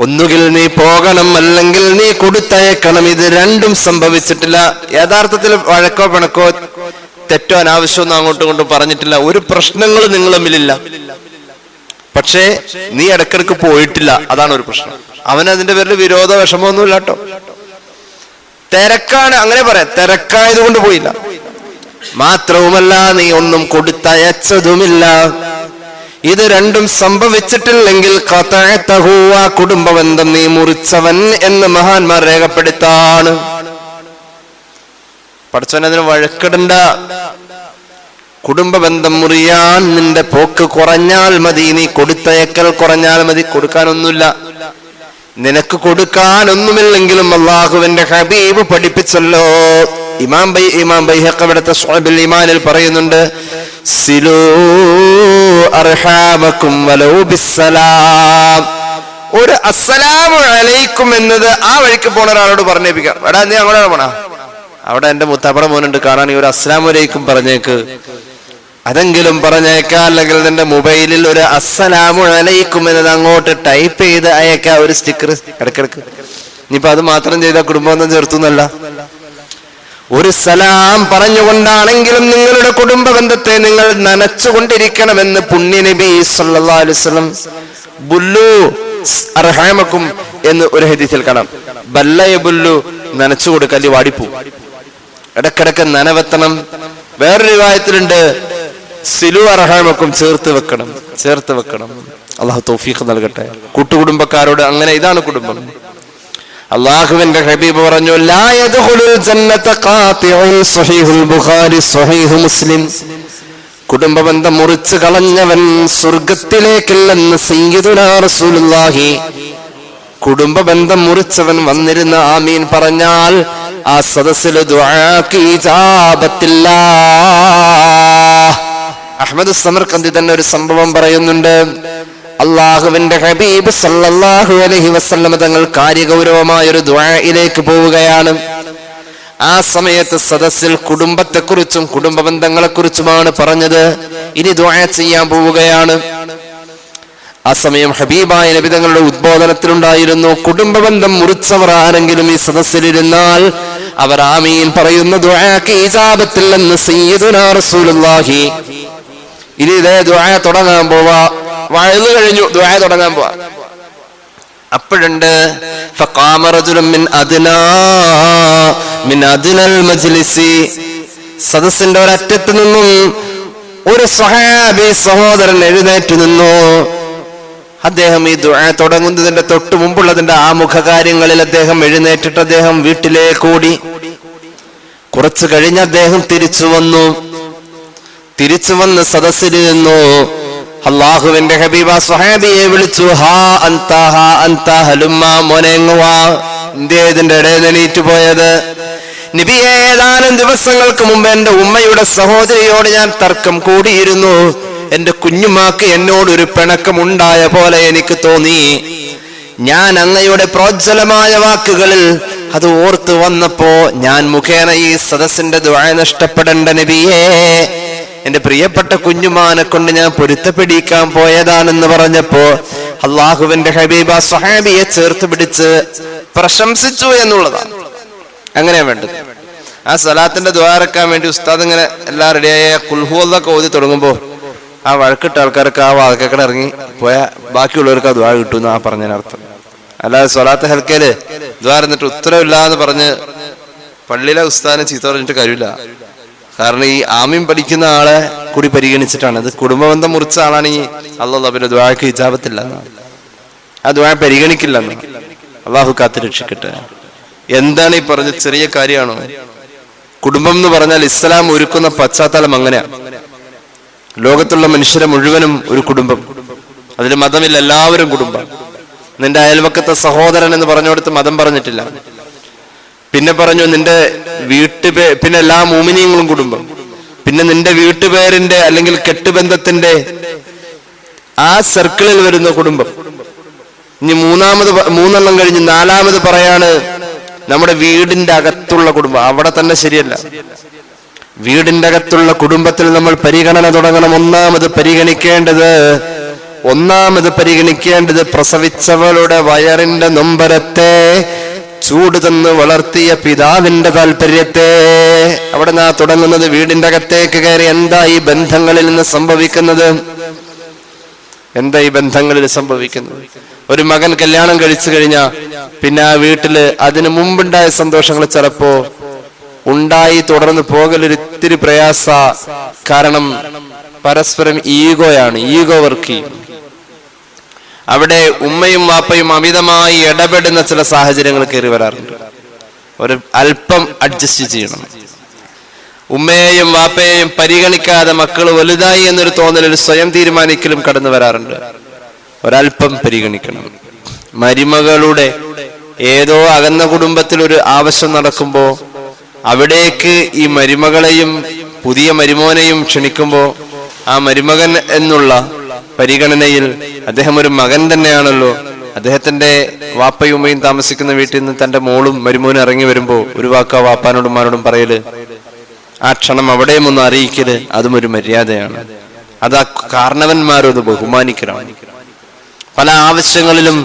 ഒന്നുകിൽ നീ പോകണം, അല്ലെങ്കിൽ നീ കൊടുത്തയക്കണം. ഇത് രണ്ടും സംഭവിച്ചിട്ടില്ല. യഥാർത്ഥത്തിൽ വഴക്കോ പിണക്കോ തെറ്റോ അനാവശ്യമൊന്നും അങ്ങോട്ടും ഇങ്ങോട്ടും പറഞ്ഞിട്ടില്ല. ഒരു പ്രശ്നങ്ങളും നിങ്ങൾ തമ്മിലില്ല. പക്ഷേ നീ ഇടക്കിടക്ക് പോയിട്ടില്ല, അതാണ് ഒരു പ്രശ്നം. അവനതിന്റെ പേരിൽ വിരോധ വിഷമമൊന്നുമില്ല കേട്ടോ. തിരക്കാണ്, അങ്ങനെ പറയാം, തിരക്കായത് കൊണ്ട് പോയില്ല. മാത്രവുമല്ല നീ ഒന്നും കൊടുത്തയച്ചതുമില്ല. ഇത് രണ്ടും സംഭവിച്ചിട്ടില്ലെങ്കിൽ ആ കുടുംബബന്ധം നീ മുറിച്ചവൻ എന്ന് മഹാന്മാർ രേഖപ്പെടുത്താണ്. പഠിച്ചവനതിന് വഴക്കിടണ്ട. കുടുംബബന്ധം മുറിയാൻ നിന്റെ പോക്ക് കുറഞ്ഞാൽ മതി, നീ കൊടുത്തയക്കൽ കുറഞ്ഞാൽ മതി. കൊടുക്കാനൊന്നുമില്ല, നിനക്ക് കൊടുക്കാനൊന്നുമില്ലെങ്കിലും അള്ളാഹുവിന്റെ ഹബീബ് പഠിപ്പിച്ചല്ലോ. ഇമാം ബൈഹഖി അവിടുത്തെ ശുഅബുൽ ഈമാനിൽ പറയുന്നുണ്ട്, സിലൂ അർഹാമക്കും വലൗ ബിസ്സലാം. ഒരു അസ്സലാമു അലൈക്കും എന്നത് ആ വഴിക്ക് പോണ ഒരാളോട് പറഞ്ഞേപ്പിക്കാം. എടാ നീ അങ്ങോട്ടാണ് പോണ, അവിടെ എന്റെ മുത്താപ്പട മോനുണ്ട് കാണാൻ, ഈ ഒരു അസ്സലാമു അലൈക്കും പറഞ്ഞേക്ക്, അതെങ്കിലും പറഞ്ഞേക്കാം. അല്ലെങ്കിൽ നിന്റെ മൊബൈലിൽ ഒരു അസ്സലാമു അലൈക്കും എന്നത് അങ്ങോട്ട് ടൈപ്പ് ചെയ്ത് അയക്കാം, ഒരു സ്റ്റിക്കർ ഇടക്കിടക്ക്. ഇനിയിപ്പോ അത് മാത്രം ചെയ്താൽ കുടുംബബന്ധം ചേർത്തുന്നല്ല. ഒരു സലാം പറഞ്ഞുകൊണ്ടാണെങ്കിലും നിങ്ങളുടെ കുടുംബ ബന്ധത്തെ നിങ്ങൾ നനച്ചുകൊണ്ടിരിക്കണമെന്ന് പുണ്യ നബി സല്ലല്ലാഹു അലൈഹി വസല്ലം. ബുല്ലു അർഹാമക്കും എന്ന് ഒരു ഹദീസിൽ കാണാം. ബല്ലയബുല്ലു നനച്ചു കൊടുക്കുക, അല്ലെങ്കിൽ വാടിപ്പൂ. ഇടക്കിടക്ക് നനവെത്തണം. വേറൊരു റിവായത്തിലുണ്ട് സിലു അർഹാമക്കും ചേർത്ത് വെക്കണം. അള്ളാഹു തൗഫീഖ് നൽകട്ടെ. കൂട്ടുകുടുംബക്കാരോട് അങ്ങനെ, ഇതാണ് കുടുംബം. അള്ളാഹുവിന്റെ ഹബീബ് പറഞ്ഞു, ലാ യദ്ഖുലുൽ ജന്നത ഖാതിഉൻ, സ്വഹീഹുൽ ബുഖാരി, സ്വഹീഹു മുസ്ലിം. കുടുംബബന്ധം മുറിച്ചു കളഞ്ഞവൻ സ്വർഗത്തിലേക്കില്ലെന്ന് സയ്യിദുനാ റസൂലുള്ളാഹി. കുടുംബബന്ധം മുറിച്ചവൻ വന്നിരുന്ന ആമീൻ പറഞ്ഞാൽ ആ സദസ്സിൽ ദുആക്ക് ഇജാബത്തില്ല. അഹ്മദ് സമർഖന്ദി തന്നെ ഒരു സംഭവം പറയുന്നുണ്ട്. അള്ളാഹുവിന്റെ ഹബീബ് സല്ലല്ലാഹു അലൈഹി വസല്ലം തങ്ങൾ കാര്യഗൗരവമായ ഒരു ദുആയിലേക്ക് പോവുകയാണ്. ആ സമയത്ത് സദസ്സിൽ കുടുംബത്തെക്കുറിച്ചും കുടുംബ ബന്ധങ്ങളെക്കുറിച്ചുമാണ് പറഞ്ഞത്. ഇനി ദുആ ചെയ്യാൻ പോവുകയാണ്. ആ സമയം ഹബീബായ നബി തങ്ങളുടെ ഉദ്ബോധനത്തിലുണ്ടായിരുന്നു, കുടുംബ ബന്ധം മുറിച്ചവർ ആരെങ്കിലും ഈ സദസ്സിലിരുന്നാൽ അവർ ആമീൻ പറയുന്ന ദുആക്ക് ഇജാബത്തില്ലെന്ന് സയ്യിദുനാ റസൂലുള്ളാഹി. ഇനി ഇതേ ദുആ തുടങ്ങാൻ പോവാ. വഅദ് കഴിഞ്ഞു, ദുആ തുടങ്ങാൻ പോവാ. അപ്പോഴുണ്ട് ഫഖാമ റജുലുൻ മിൻ അദ്നൽ മജ്ലിസി. സദസ്സിന്റെ ഒരറ്റത്ത് നിന്നും ഒരു സ്വഹാബി സഹോദരൻ എഴുന്നേറ്റ് നിന്നു. അദ്ദേഹം ഈ ദുആ തുടങ്ങുന്നതിന്റെ തൊട്ട് മുമ്പുള്ളതിന്റെ ആമുഖ കാര്യങ്ങളിൽ അദ്ദേഹം എഴുന്നേറ്റിട്ട് അദ്ദേഹം വീട്ടിലേക്ക് ഓടി. കുറച്ചു കഴിഞ്ഞ് അദ്ദേഹം തിരിച്ചു വന്ന് സദസ്സിലിരുന്നു. അള്ളാഹുവിന്റെ ഹബീബ സ്വഹാബിയെ വിളിച്ചു, ഹാ അന്ത ഹലുമ്മ, മോനെങ്ങുവാ, എന്തേ ഇതിന്റെ ഇടയിൽ എണീറ്റ് പോയത്? നബിയെ, ഏതാനും ദിവസങ്ങൾക്ക് മുമ്പ് എന്റെ ഉമ്മയുടെ സഹോദരിയോട് ഞാൻ തർക്കം കൂടിയിരുന്നു. എന്റെ കുഞ്ഞുമാക്ക് എന്നോടൊരു പിണക്കമുണ്ടായ പോലെ എനിക്ക് തോന്നി. ഞാൻ അങ്ങയുടെ പ്രോജ്വലമായ വാക്കുകളിൽ അത് ഓർത്തു വന്നപ്പോ ഞാൻ മുഖേന ഈ സദസ്സിന്റെ ദുആ നഷ്ടപ്പെടേണ്ട നബിയേ, എന്റെ പ്രിയപ്പെട്ട കുഞ്ഞുമാനെ കൊണ്ട് ഞാൻ പൊരുത്തപ്പെടിക്കാൻ പോയതാണെന്ന് പറഞ്ഞപ്പോ അള്ളാഹുവിന്റെ ഹബീബ സ്വഹാബിയെ ചേർത്ത് പിടിച്ച് പ്രശംസിച്ചു എന്നുള്ളതാണ്. അങ്ങനെയാ വേണ്ടത്. ആ സലാത്തിന്റെ ദുആ ഇറക്കാൻ വേണ്ടി ഉസ്താദ് ഇങ്ങനെ എല്ലാം റെഡിയായ കുൽഹുവല്ലൊക്കെ ഓതി തുടങ്ങുമ്പോ ആ വഴക്കിട്ട ആൾക്കാരൊക്കെ ആ വാക്കക്കട ഇറങ്ങി പോയ ബാക്കിയുള്ളവർക്ക് ആ ദുആ കിട്ടുമെന്ന് ആ പറഞ്ഞതിനർത്ഥം. അല്ലാതെ സ്വലാത്ത് ഹൽക്കയില് ദുആ ഇരുന്നിട്ട് ഉത്തരവില്ലാന്ന് പറഞ്ഞ് പള്ളിയിലെ ഉസ്താദിനെ ചീത്ത പറഞ്ഞിട്ട് കാര്യമില്ല. കാരണം ഈ ആമീൻ പഠിക്കുന്ന ആളെ കൂടി പരിഗണിച്ചിട്ടാണ്. ഇത് കുടുംബബന്ധം മുറിച്ച ആളാണെങ്കിൽ അല്ലാഹു പിന്നെ ദുആക്ക് ഇജാബത്തില്ല, ആ ദുആ പരിഗണിക്കില്ലെന്ന്. അള്ളാഹു കാത്ത് രക്ഷിക്കട്ടെ. എന്താണ് ഈ പറഞ്ഞ ചെറിയ കാര്യമാണോ? കുടുംബം എന്ന് പറഞ്ഞാൽ ഇസ്ലാം ഒരുക്കുന്ന പശ്ചാത്തലം അങ്ങനെയാണ്. ലോകത്തുള്ള മനുഷ്യരെ മുഴുവനും ഒരു കുടുംബം, അതിൽ മതമില്ല, എല്ലാവരും കുടുംബം. നിന്റെ അയൽവക്കത്തെ സഹോദരൻ എന്ന് പറഞ്ഞുകൊടുത്ത് മതം പറഞ്ഞിട്ടില്ല. പിന്നെ പറഞ്ഞു നിന്റെ പിന്നെ എല്ലാ മുഅ്മിനീങ്ങളും കുടുംബം. പിന്നെ നിന്റെ വീട്ടുപേരിന്റെ അല്ലെങ്കിൽ കെട്ടുബന്ധത്തിന്റെ ആ സർക്കിളിൽ വരുന്ന കുടുംബം. ഇനി മൂന്നെണ്ണം കഴിഞ്ഞ് നാലാമത് പറയാണ് നമ്മുടെ വീടിന്റെ അകത്തുള്ള കുടുംബം. അവിടെ തന്നെ ശരിയല്ല. വീടിന്റെ അകത്തുള്ള കുടുംബത്തിൽ നമ്മൾ പരിഗണന തുടങ്ങണം. ഒന്നാമത് പരിഗണിക്കേണ്ടത് പ്രസവിച്ചവളുടെ വയറിന്റെ നൊമ്പരത്തെ ചൂട് തന്ന് വളർത്തിയ പിതാവിന്റെ താല്പര്യത്തെ. അവിടെ നാ തുടങ്ങുന്നത്. വീടിന്റെ അകത്തേക്ക് കയറി എന്താ ഈ ബന്ധങ്ങളിൽ നിന്ന് സംഭവിക്കുന്നത്? ഒരു മകൻ കല്യാണം കഴിച്ചു കഴിഞ്ഞാൽ പിന്നെ ആ വീട്ടില് അതിനു മുമ്പുണ്ടായ സന്തോഷങ്ങൾ ചിലപ്പോ ഉണ്ടായി തുടർന്ന് പോകലൊരിത്തിരി പ്രയാസ. കാരണം പരസ്പരം ഈഗോ വർക്ക് ചെയ്യും. അവിടെ ഉമ്മയും വാപ്പയും അമിതമായി ഇടപെടുന്ന ചില സാഹചര്യങ്ങൾ കയറി വരാറുണ്ട്. ഒരു അല്പം അഡ്ജസ്റ്റ് ചെയ്യണം. ഉമ്മയെയും വാപ്പയെയും പരിഗണിക്കാതെ മക്കൾ വലുതായി എന്നൊരു തോന്നലിൽ സ്വയം തീരുമാനിക്കലും കടന്നു വരാറുണ്ട്. ഒരല്പം പരിഗണിക്കണം. മരുമകളുടെ ഏതോ അകന്ന കുടുംബത്തിൽ ഒരു ആവശ്യം നടക്കുമ്പോ അവിടേക്ക് ഈ മരുമകളെയും പുതിയ മരുമോനെയും ക്ഷണിക്കുമ്പോ ആ മരുമകൻ എന്നുള്ള പരിഗണനയിൽ അദ്ദേഹം ഒരു മകൻ തന്നെയാണല്ലോ. അദ്ദേഹത്തിന്റെ വാപ്പയും ഉമ്മയും താമസിക്കുന്ന വീട്ടിൽ നിന്ന് തന്റെ മോളും മരുമോനും ഇറങ്ങി വരുമ്പോ ഒരു വാക്ക് ആ വാപ്പാനോടും ഉമ്മാനോടും പറയല്, ആ ക്ഷണം അവിടെയും ഒന്ന് അറിയിക്കല്, അതും ഒരു മര്യാദയാണ്. അത് ആ കാരണവന്മാരും അത് ബഹുമാനിക്കലാണ്. പല ആവശ്യങ്ങളിലും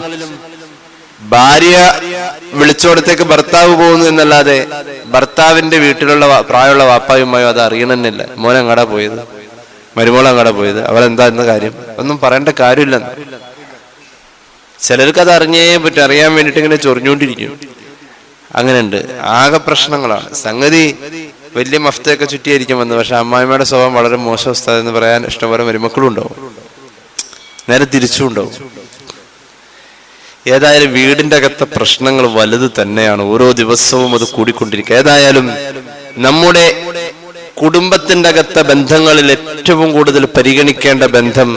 ഭാര്യ വിളിച്ചോടത്തേക്ക് ഭർത്താവ് പോകുന്നു എന്നല്ലാതെ ഭർത്താവിന്റെ വീട്ടിലുള്ള പ്രായമുള്ള വാപ്പായുമായോ അത് അറിയണമെന്നില്ല. മോനങ്ങടാ പോയത്, മരുമോളങ്ങടാ പോയത്, അവരെന്താ എന്ന കാര്യം ഒന്നും പറയേണ്ട കാര്യമില്ലെന്ന്. ചിലർക്ക് അത് അറിഞ്ഞേ പറ്റും, അറിയാൻ വേണ്ടിയിട്ട് ഇങ്ങനെ ചൊറിഞ്ഞുകൊണ്ടിരിക്കും. അങ്ങനെയുണ്ട്, ആകെ പ്രശ്നങ്ങളാണ്. സംഗതി വലിയ മഫ്തയൊക്കെ ചുറ്റിയായിരിക്കും വന്നത്, പക്ഷെ അമ്മായിമ്മയുടെ സ്വഭാവം വളരെ മോശം ഉസ്താദ് എന്ന് പറയാൻ ഇഷ്ടംപോലെ മരുമക്കളും ഉണ്ടാവും, നേരെ തിരിച്ചും ഉണ്ടാവും. ഏതായാലും വീടിന്റെ അകത്തെ പ്രശ്നങ്ങൾ വലുത് തന്നെയാണ്, ഓരോ ദിവസവും അത് കൂടിക്കൊണ്ടിരിക്കുക. ഏതായാലും നമ്മുടെ കുടുംബത്തിന്റെ അകത്തെ ബന്ധങ്ങളിൽ ഏറ്റവും കൂടുതൽ പരിഗണിക്കേണ്ട ബന്ധം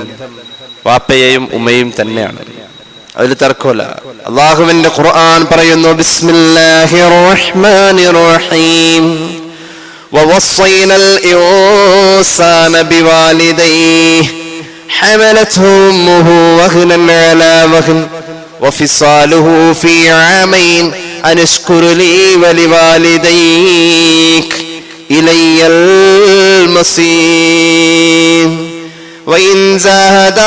വാപ്പയെയും ഉമ്മയും തന്നെയാണ്, അതിൽ തർക്കമില്ല. അല്ലാഹുവിന്റെ ഖുർആൻ പറയുന്നു, ബിസ്മില്ലാഹിർ റഹ്മാനിർ റഹീം വവസ്സൈനൽ ഇൻസാന ബിവാലിദൈഹി ഹമലത്ഹു ഉമ്മുഹു വഹ്നൻ അലാ വഹ്ൻ വഫിസാലുഹു ഫീ ആമൈൻ അൻഷ്കുർ ലീ വലിവാലിദൈക ഇലയ്യൽ മസീർ വഇൻ ജാഹദാക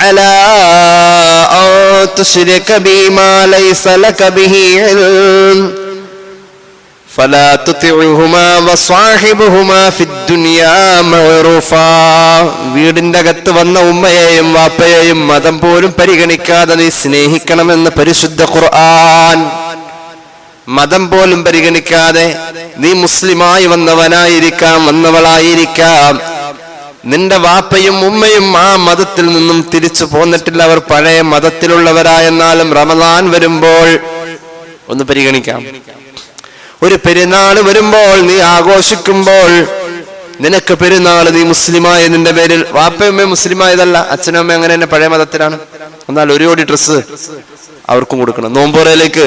അലാ അൻ തുശ്രിക ബിമാ ലൈസ ലക ബിഹി ഇൽം فلا تطعهما وصاحبهما في الدنيا معروفا. വീടിന്റെ അകത്ത് വന്ന ഉമ്മയെയും വാപ്പയെയും മതം പോലും പരിഗണിക്കാതെ നീ സ്നേഹിക്കണമെന്ന് പരിശുദ്ധ ഖുർആൻ. മതം പോലും പരിഗണിക്കാതെ നീ മുസ്ലിമായി വന്നവനായിരിക്കാം, നിന്റെ വാപ്പയും ഉമ്മയും ആ മതത്തിൽ നിന്നും തിരിച്ചു പോന്നിട്ടില്ല, അവർ പഴയ മതത്തിലുള്ളവരായെന്നാലും റമദാൻ വരുമ്പോൾ ഒന്ന് പരിഗണിക്കാം. ഒരു പെരുന്നാൾ വരുമ്പോൾ നീ ആഘോഷിക്കുമ്പോൾ നിനക്ക് പെരുന്നാൾ നീ മുസ്ലിമായ നിന്റെ പേരിൽ, വാപ്പയമ്മ മുസ്ലിമായതല്ല, അച്ഛനും അമ്മ അങ്ങനെ തന്നെ പഴയ മതത്തിലാണ്, എന്നാൽ ഒരു കോടി ഡ്രസ്സ് അവർക്കും കൊടുക്കണം, നോമ്പോറയിലേക്ക്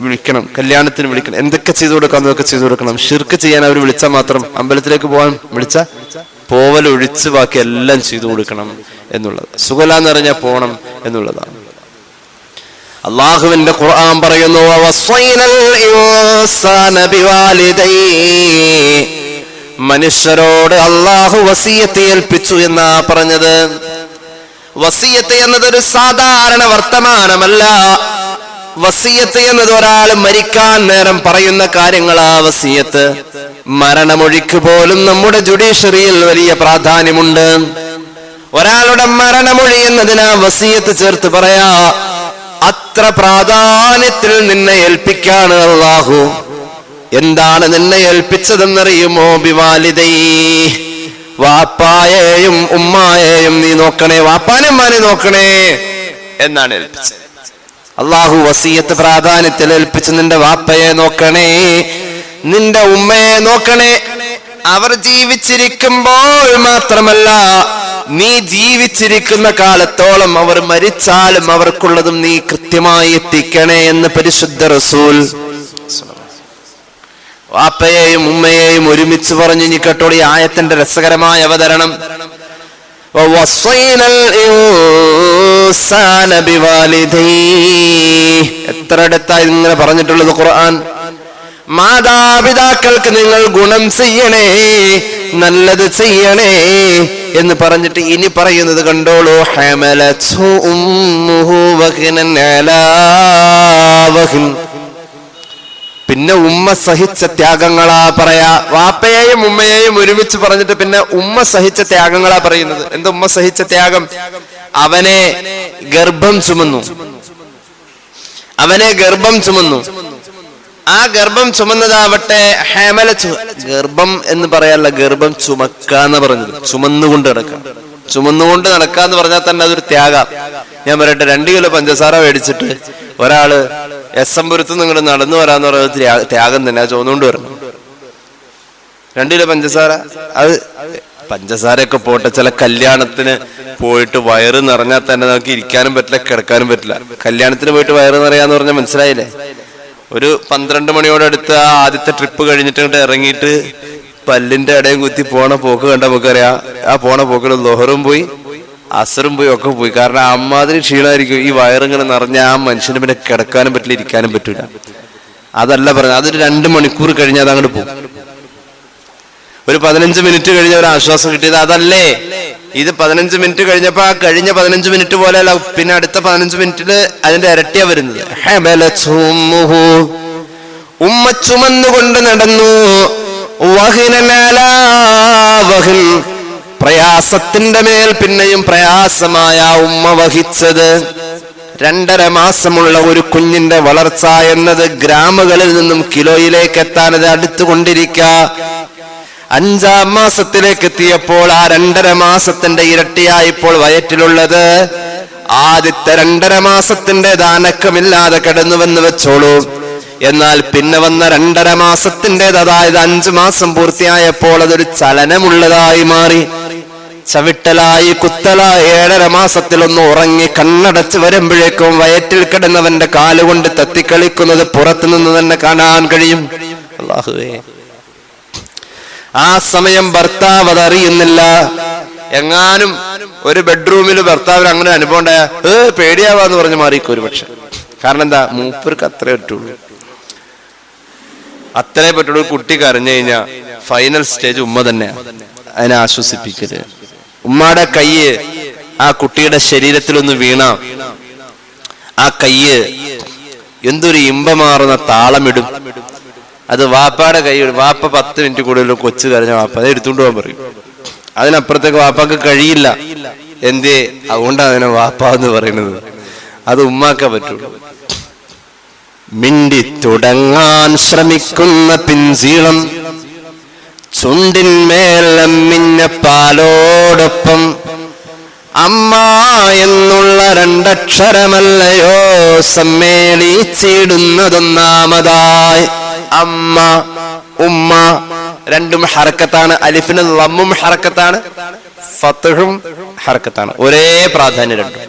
വിളിക്കണം, കല്യാണത്തിന് വിളിക്കണം, എന്തൊക്കെ ചെയ്തു കൊടുക്കാം അതൊക്കെ ചെയ്തു കൊടുക്കണം. ഷിർക്ക് ചെയ്യാൻ അവർ വിളിച്ചാൽ മാത്രം, അമ്പലത്തിലേക്ക് പോകാൻ വിളിച്ച പോവലൊഴിച്ച് ബാക്കി എല്ലാം ചെയ്തു കൊടുക്കണം എന്നുള്ളത്, സുഖലാന്ന് പറഞ്ഞാൽ പോണം എന്നുള്ളതാണ്. അല്ലാഹുവിന്റെ ഖുർആൻ പറയുന്നു, മനുഷ്യരോട് അല്ലാഹു വസിയത്ത് ഏൽപ്പിച്ചു എന്നാ പറഞ്ഞത്. വസിയത്ത് എന്നതൊരു സാധാരണ വർത്തമാനമല്ല, വസിയത്ത് എന്നത് ഒരാൾ മരിക്കാൻ നേരം പറയുന്ന കാര്യങ്ങളാ വസിയത്ത്. മരണമൊഴിക്ക് പോലും നമ്മുടെ ജുഡീഷ്യറിയിൽ വലിയ പ്രാധാന്യമുണ്ട്. ഒരാളുടെ മരണമൊഴി എന്നതിനാ വസിയത്ത് ചേർത്ത് പറയാ. അത്ര പ്രാധാന്യത്തിൽ നിന്നെ ഏൽപ്പിക്കാണ് അല്ലാഹു. എന്താണ് നിന്നെ ഏൽപ്പിച്ചതെന്നറിയുമോ? ബിവാലിദൈ, വാപ്പായെയും ഉമ്മായെയും നീ നോക്കണേ, വാപ്പാനും ഉമ്മാനെ നോക്കണേ എന്നാണ് ഏൽപ്പിച്ചത്. അല്ലാഹു വസിയത്ത് പ്രാധാന്യത്തിൽ ഏൽപ്പിച്ച് നിന്റെ വാപ്പയെ നോക്കണേ, നിന്റെ ഉമ്മയെ നോക്കണേ. അവർ ജീവിച്ചിരിക്കുമ്പോൾ മാത്രമല്ല, നീ ജീവിച്ചിരിക്കുന്ന കാലത്തോളം അവർ മരിച്ചാലും അവർക്കുള്ളതും നീ കൃത്യമായി എത്തിക്കണേ എന്ന് പരിശുദ്ധ റസൂൽ. വാപ്പയെയും ഉമ്മയെയും ഒരുമിച്ച് പറഞ്ഞു. ഇനി കേട്ടോളൂ ഈ ആയത്തിന്റെ രസകരമായ അവതരണം. എത്ര അടുത്തായി ഇങ്ങനെ പറഞ്ഞിട്ടുള്ളത് ഖുർആൻ. മാതാപിതാക്കൾക്ക് നിങ്ങൾ ഗുണം ചെയ്യണേ, നല്ലത് ചെയ്യണേ എന്ന് പറഞ്ഞിട്ട് ഇനി പറയുന്നത് കണ്ടോളൂ. ഹമലത്ഹു ഉമ്മുഹു വഹ്നൻ അലാ വഹ്ൻ. പിന്നെ ഉമ്മ സഹിച്ച ത്യാഗങ്ങളാ പറയാ. വാപ്പയെയും ഉമ്മയെയും ഒരുമിച്ച് പറഞ്ഞിട്ട് പിന്നെ ഉമ്മ സഹിച്ച ത്യാഗങ്ങളാ പറയുന്നത്. എന്താ ഉമ്മ സഹിച്ച ത്യാഗം? അവനെ ഗർഭം ചുമന്നു, അവനെ ഗർഭം ചുമന്നു. ആ ഗർഭം ചുമന്നതാവട്ടെ ഗർഭം എന്ന് പറയാനുള്ള, ഗർഭം ചുമക്കാന്ന് പറഞ്ഞത്, ചുമന്നുകൊണ്ട് നടക്കാം. ചുമന്നുകൊണ്ട് നടക്കാന്ന് പറഞ്ഞാൽ തന്നെ അതൊരു ത്യാഗം. ഞാൻ പറയട്ടെ, 2 കിലോ പഞ്ചസാര മേടിച്ചിട്ട് ഒരാള് എസ്സംപുരത്ത് നിങ്ങൾ നടന്നു വരാന്ന് പറയുന്നത് ത്യാഗം തന്നെ. അത് ചുമന്നുകൊണ്ട് വരണം. 2 കിലോ പഞ്ചസാര, അത് പഞ്ചസാരയൊക്കെ പോട്ടെ, ചില കല്യാണത്തിന് പോയിട്ട് വയറ് നിറഞ്ഞാൽ തന്നെ നമുക്ക് ഇരിക്കാനും പറ്റില്ല, കിടക്കാനും പറ്റില്ല. കല്യാണത്തിന് പോയിട്ട് വയറ് നിറയാന്ന് പറഞ്ഞാൽ മനസ്സിലായില്ലേ? ഒരു 12 മണിയോടടുത്ത് ആ ആദ്യത്തെ ട്രിപ്പ് കഴിഞ്ഞിട്ട് ഇറങ്ങിയിട്ട് പല്ലിന്റെ ഇടയും കുത്തി പോണ പോക്ക് കണ്ട നമുക്കറിയാം. ആ പോണ പോക്കിൽ ലോഹറും പോയി, അസറും പോയി, ഒക്കെ പോയി. കാരണം അമ്മാതിരി ക്ഷീണമായിരിക്കും. ഈ വയറിങ്ങനെ നിറഞ്ഞ ആ മനുഷ്യന് പിന്നെ കിടക്കാനും പറ്റില്ല, ഇരിക്കാനും പറ്റില്ല. അതല്ല പറഞ്ഞത്, അതൊരു 2 മണിക്കൂർ കഴിഞ്ഞാൽ അത് അങ്ങോട്ട് പോകും. ഒരു 15 മിനിറ്റ് കഴിഞ്ഞ ഒരു ആശ്വാസം കിട്ടിയത് അതല്ലേ. ഇത് 15 മിനിറ്റ് കഴിഞ്ഞപ്പോ ആ കഴിഞ്ഞ 15 മിനിറ്റ് പോലെ അല്ല, പിന്നെ അടുത്ത 15 മിനിറ്റില് അതിന്റെ ഇരട്ടിയാ വരുന്നത്. ഉമ്മ ചുമന്നുകൊണ്ട് നടന്നു. പ്രയാസത്തിന്റെ മേൽ പിന്നെയും പ്രയാസമായ ഉമ്മ വഹിച്ചത്. 2.5 മാസമുള്ള ഒരു കുഞ്ഞിന്റെ വളർച്ച എന്നത് ഗ്രാമുകളിൽ നിന്നും കിലോയിലേക്ക് എത്താൻ അത് അടുത്തുകൊണ്ടിരിക്ക. 5-ാം മാസത്തിലേക്ക് എത്തിയപ്പോൾ ആ 2.5 മാസത്തിന്റെ ഇരട്ടിയായിപ്പോൾ വയറ്റിലുള്ളത്. ആദ്യത്തെ 2.5 മാസത്തിന്റെ അനക്കമില്ലാതെ കിടന്നുവെന്ന് വെച്ചോളൂ. എന്നാൽ പിന്നെ വന്ന 2.5 മാസത്തിൻ്റെത്, അതായത് 5 മാസം പൂർത്തിയായപ്പോൾ അതൊരു ചലനമുള്ളതായി മാറി. ചവിട്ടലായി, കുത്തലായി. 7.5 മാസത്തിൽ ഒന്ന് ഉറങ്ങി കണ്ണടച്ച് വരുമ്പോഴേക്കും വയറ്റിൽ കിടന്നവന്റെ കാലുകൊണ്ട് തത്തിക്കളിക്കുന്നത് പുറത്തു നിന്ന് തന്നെ കാണാൻ കഴിയും. അല്ലാഹുവേ, ആ സമയം ഭർത്താവ് അതറിയുന്നില്ല. എങ്ങാനും ഒരു ബെഡ്റൂമിൽ ഭർത്താവിന് അങ്ങനെ അനുഭവം ഉണ്ടായ പേടിയാവാന്ന് പറഞ്ഞ് മാറിക്കും ഒരു പക്ഷെ. കാരണം എന്താ, മൂപ്പർക്ക് അത്രേ പറ്റുള്ളൂ. അത്രേ പറ്റുള്ളൂ. കുട്ടി കരഞ്ഞു കഴിഞ്ഞാൽ ഫൈനൽ സ്റ്റേജ് ഉമ്മ തന്നെയാണ് അതിനെ ആശ്വസിപ്പിക്കല്. ഉമ്മയുടെ കയ്യ് ആ കുട്ടിയുടെ ശരീരത്തിലൊന്ന് വീണ ആ കയ്യ് എന്തൊരു ഇമ്പമാറുന്ന താളമിടും. അത് വാപ്പയുടെ കൈ. വാപ്പ 10 മിനിറ്റ് കൂടുതൽ കൊച്ചു കരഞ്ഞ വാപ്പ അത് എടുത്തുകൊണ്ട് പോകാൻ പറയും. അതിനപ്പുറത്തേക്ക് വാപ്പാക്ക് കഴിയില്ല. എന്തേ? അതുകൊണ്ടാണ് അതിനെ വാപ്പ എന്ന് പറയുന്നത്. അത് ഉമ്മാക്കാൻ പറ്റുള്ളൂ. മിണ്ടി തുടങ്ങാൻ ശ്രമിക്കുന്ന പിൻസീളം ചുണ്ടിന്മേൽ അമ്മിഞ്ഞ പാലോടൊപ്പം അമ്മ എന്നുള്ള 2 അക്ഷരമല്ലയോ സമ്മേളിച്ചിടുന്നതൊന്നാമതായി. അമ്മ, ഉമ്മ രണ്ടും ഹറക്കത്താണ്. അലിഫിന് ലമ്മും ഹറക്കത്താണ്, ഫത്ഹും ഹറക്കത്താണ്. ഒരേ പ്രാധാന്യം രണ്ടും.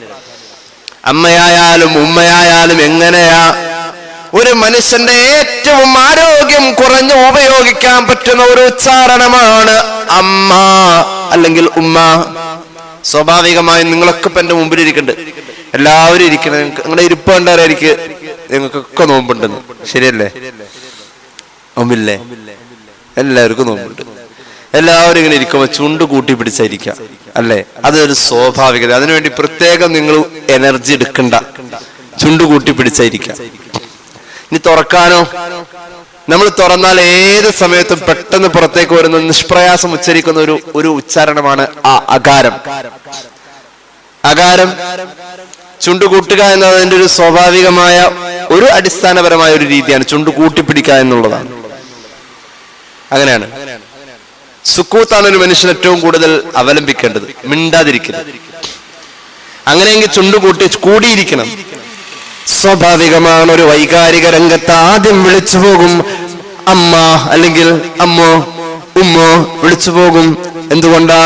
അമ്മയായാലും ഉമ്മയായാലും എങ്ങനെയാ ഒരു മനുഷ്യന്റെ ഏറ്റവും ആരോഗ്യം കുറഞ്ഞ് ഉപയോഗിക്കാൻ പറ്റുന്ന ഒരു ഉച്ചാരണമാണ് അമ്മ അല്ലെങ്കിൽ ഉമ്മ. സ്വാഭാവികമായും നിങ്ങളൊക്കെ ഇപ്പൊ എന്റെ മുമ്പിൽ ഇരിക്കുന്നുണ്ട്. എല്ലാവരും ഇരിക്കണം. നിങ്ങളുടെ ഇരിപ്പ് കണ്ടാരായിരിക്കും നിങ്ങൾക്കൊക്കെ നോമ്പുണ്ടെന്ന്. ശരിയല്ലേ? നോമ്പില്ലേ? എല്ലാവർക്കും നോമ്പുണ്ട്. എല്ലാവരും ഇങ്ങനെ ഇരിക്കുമ്പോൾ ചുണ്ട് കൂട്ടി പിടിച്ചായിരിക്കാം അല്ലേ? അതൊരു സ്വാഭാവികത. അതിനുവേണ്ടി പ്രത്യേകം നിങ്ങൾ എനർജി എടുക്കണ്ട. ചുണ്ട് കൂട്ടി പിടിച്ചായിരിക്കാം. ഇനി തുറക്കാനോ? നമ്മൾ തുറന്നാൽ ഏത് സമയത്തും പെട്ടെന്ന് പുറത്തേക്ക് വരുന്ന നിഷ്പ്രയാസം ഉച്ചരിക്കുന്ന ഒരു ഉച്ചാരണമാണ് അകാരം. അകാരം ചുണ്ട് കൂട്ടുക എന്നതിന്റെ ഒരു സ്വാഭാവികമായ ഒരു അടിസ്ഥാനപരമായ ഒരു രീതിയാണ് ചുണ്ട് കൂട്ടിപ്പിടിക്കുക എന്നുള്ളതാണ്. അങ്ങനെയാണ്. സുക്കൂത്താണ് ഒരു മനുഷ്യൻ ഏറ്റവും കൂടുതൽ അവലംബിക്കേണ്ടത്, മിണ്ടാതിരിക്കുന്നത്. അങ്ങനെയെങ്കിൽ ചുണ്ട് കൂടിയിരിക്കണം. സ്വാഭാവികമാണ്. ഒരു വൈകാരിക രംഗത്ത് ആദ്യം വിളിച്ചു പോകും അമ്മ അല്ലെങ്കിൽ അമ്മോ ഉമ്മോ വിളിച്ചു പോകും. എന്തുകൊണ്ടാ?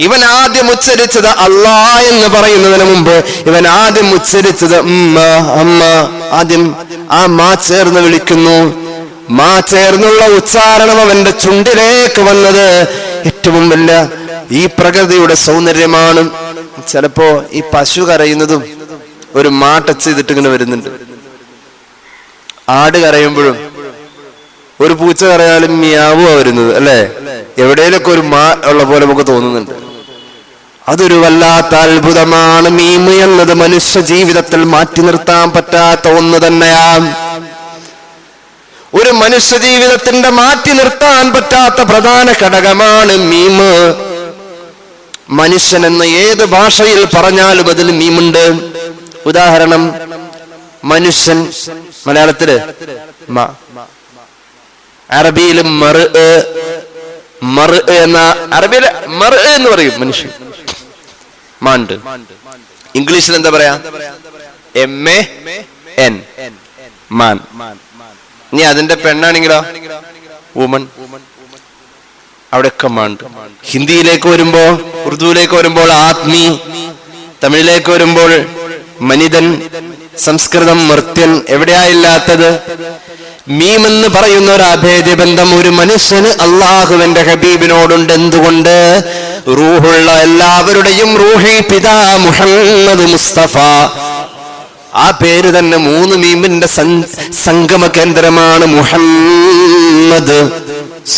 ഇവൻ ആദ്യം ഉച്ചരിച്ചത് അല്ലാ എന്ന് പറയുന്നതിന് മുമ്പ് ഇവൻ ആദ്യം ഉച്ചരിച്ചത് ഉമ്മ, അമ്മ. ആദ്യം ആ മാ ചേർന്ന് വിളിക്കുന്നു. മാ ചേർന്നുള്ള ഉച്ചാരണം അവന്റെ ചുണ്ടിലേക്ക് വന്നത് ഏറ്റവും വലിയ ഈ പ്രകൃതിയുടെ സൗന്ദര്യമാണ്. ചിലപ്പോ ഈ പശു കരയുന്നതും ഒരു മാ ടച്ച് ചെയ്തിട്ട് ഇങ്ങനെ വരുന്നുണ്ട്. ആട് കരയുമ്പോഴും ഒരു പൂച്ച കരയാലും മിയാവുക വരുന്നത് അല്ലെ? എവിടെയൊക്കെ ഒരു മാ ഉള്ള പോലെ നമുക്ക് തോന്നുന്നുണ്ട്. അതൊരു വല്ലാത്ത അത്ഭുതമാണ്. മീമ് എന്നത് മനുഷ്യ ജീവിതത്തിൽ മാറ്റി നിർത്താൻ പറ്റാത്ത ഒന്ന് തന്നെയാണ്. ഒരു മനുഷ്യ ജീവിതത്തിന്റെ മാറ്റി നിർത്താൻ പറ്റാത്ത പ്രധാന ഘടകമാണ് മീമ്. മനുഷ്യൻ എന്ന് ഏത് ഭാഷയിൽ പറഞ്ഞാലും അതിൽ മീമുണ്ട്. ഉദാഹരണം, മനുഷ്യൻ മലയാളത്തില് മ, അറബിയിലും മർ എന്ന അറബിയില് മർ എന്ന് പറയും മനുഷ്യൻ. മാണ്ട്. ഇംഗ്ലീഷിൽ എന്താ പറയാ? MAN, മാൻ. ഇനി അതിന്റെ പെണ്ണാണെങ്കിലോ വുമൺ. അവിടെയൊക്കെ മാണ്ട്. ഹിന്ദിയിലേക്ക് വരുമ്പോ, ഉറുദുവിലേക്ക് വരുമ്പോൾ ആത്മീ, തമിഴിലേക്ക് വരുമ്പോൾ മനിതൻ, സംസ്കൃതം മർത്യൻ. എവിടെയായില്ലാത്തത്? മീമെന്ന് പറയുന്ന ഒരു അഭേദ്യ ബന്ധം ഒരു മനുഷ്യന് അള്ളാഹുവിന്റെ ഹബീബിനോടുണ്ട്. എന്തുകൊണ്ട്? റൂഹുള്ള എല്ലാവരുടെയും റൂഹി പിതാ മുഹമ്മദ് മുസ്തഫ. ആ പേര് തന്നെ 3 മീമിന്റെ സംഗമ കേന്ദ്രമാണ് മുഹമ്മദ്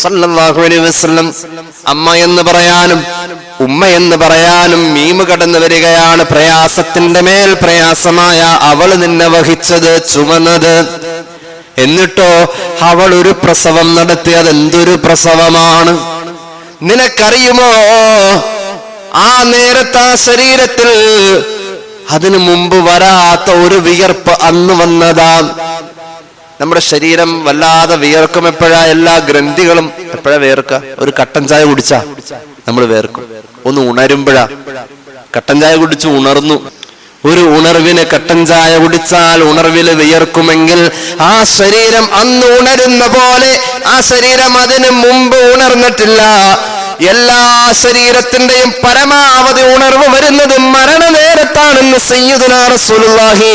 സല്ലല്ലാഹു അലൈഹി വസല്ലം. അമ്മ എന്ന് പറയാനും ഉമ്മ എന്ന് പറയാനും മീമ് കടന്നു വരികയാണ്. പ്രയാസത്തിന്റെ മേൽ പ്രയാസമായ അവൾ നിന്നെ വഹിച്ചത്, ചുമന്നത്. എന്നിട്ടോ അവൾ ഒരു പ്രസവം നടത്തി. അതെന്തൊരു പ്രസവമാണ് നിനക്കറിയുമോ? ആ നേരത്തെ ആ ശരീരത്തിൽ അതിനു മുമ്പ് വരാത്ത ഒരു വിയർപ്പ് അന്ന് വന്നതാ. നമ്മുടെ ശരീരം വല്ലാതെ വിയർക്കും. എപ്പോഴാ? എല്ലാ ഗ്രന്ഥികളും എപ്പോഴാ വിയർക്കുക? ഒരു കട്ടൻ ചായ കുടിച്ചാ നമ്മൾ വിയർക്കും. ഒന്ന് ഉണരുമ്പോഴാ. കട്ടൻ ചായ കുടിച്ചു ഉണർന്നു. ഒരു ഉണർവിന് കട്ടൻ ചായ കുടിച്ചാൽ ഉണർവില് വിയർക്കുമെങ്കിൽ ആ ശരീരം അന്ന് ഉണരുന്ന പോലെ ആ ശരീരം അതിനു മുമ്പ് ഉണർന്നിട്ടില്ല. എല്ലാ ശരീരത്തിന്റെയും പരമാവധി ഉണർവ് വരുന്നത് മരണനേരത്താണെന്ന് സയ്യിദുനാ റസൂലുള്ളാഹി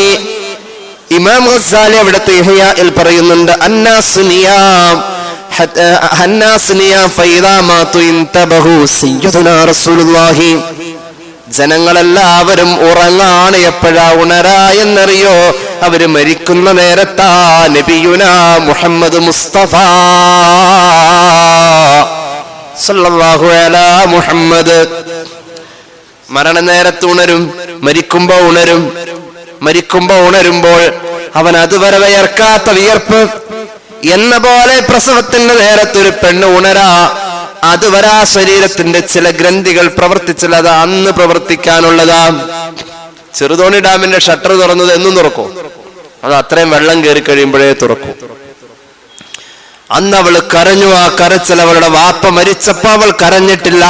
ഇമാം ഗസ്സാലി അവിടുത്തെ ഇഹ്യാഇൽ പറയുന്നുണ്ട്. അന്നാസ് നിയാം ഫൈദാ മാതു ഇൻതബഹു സയ്യിദുനാ റസൂലുള്ളാഹി. ജനങ്ങളെല്ലാവരും ഉറങ്ങാണ്. എപ്പോഴാ ഉണരാ എന്നറിയോ? അവര് മരിക്കുന്ന നേരത്താ. നബിയുനാ മുഹമ്മദ് മുസ്തഫ സല്ലല്ലാഹു അലാ മുഹമ്മദ് മരണനേരത്ത് ഉണരും. മരിക്കുമ്പോ ഉണരുമ്പോൾ അവൻ അതുവരെ വിയർക്കാത്ത വിയർപ്പ് എന്ന പോലെ പ്രസവത്തിന്റെ നേരത്തൊരു പെണ്ണ് ഉണരാ. അതുവരെ ആ ശരീരത്തിന്റെ ചില ഗ്രന്ഥികൾ പ്രവർത്തിച്ചില്ല. അത് അന്ന് പ്രവർത്തിക്കാനുള്ളതാ. ചെറുതോണി ഡാമിന്റെ ഷട്ടർ തുറന്നത് എന്നും തുറക്കും? അത് അത്രയും വെള്ളം കയറി കഴിയുമ്പോഴേ തുറക്കും. അന്ന് അവൾ കരഞ്ഞു. ആ കരച്ചിൽ അവളുടെ വാപ്പ മരിച്ചപ്പോ അവൾ കരഞ്ഞിട്ടില്ല.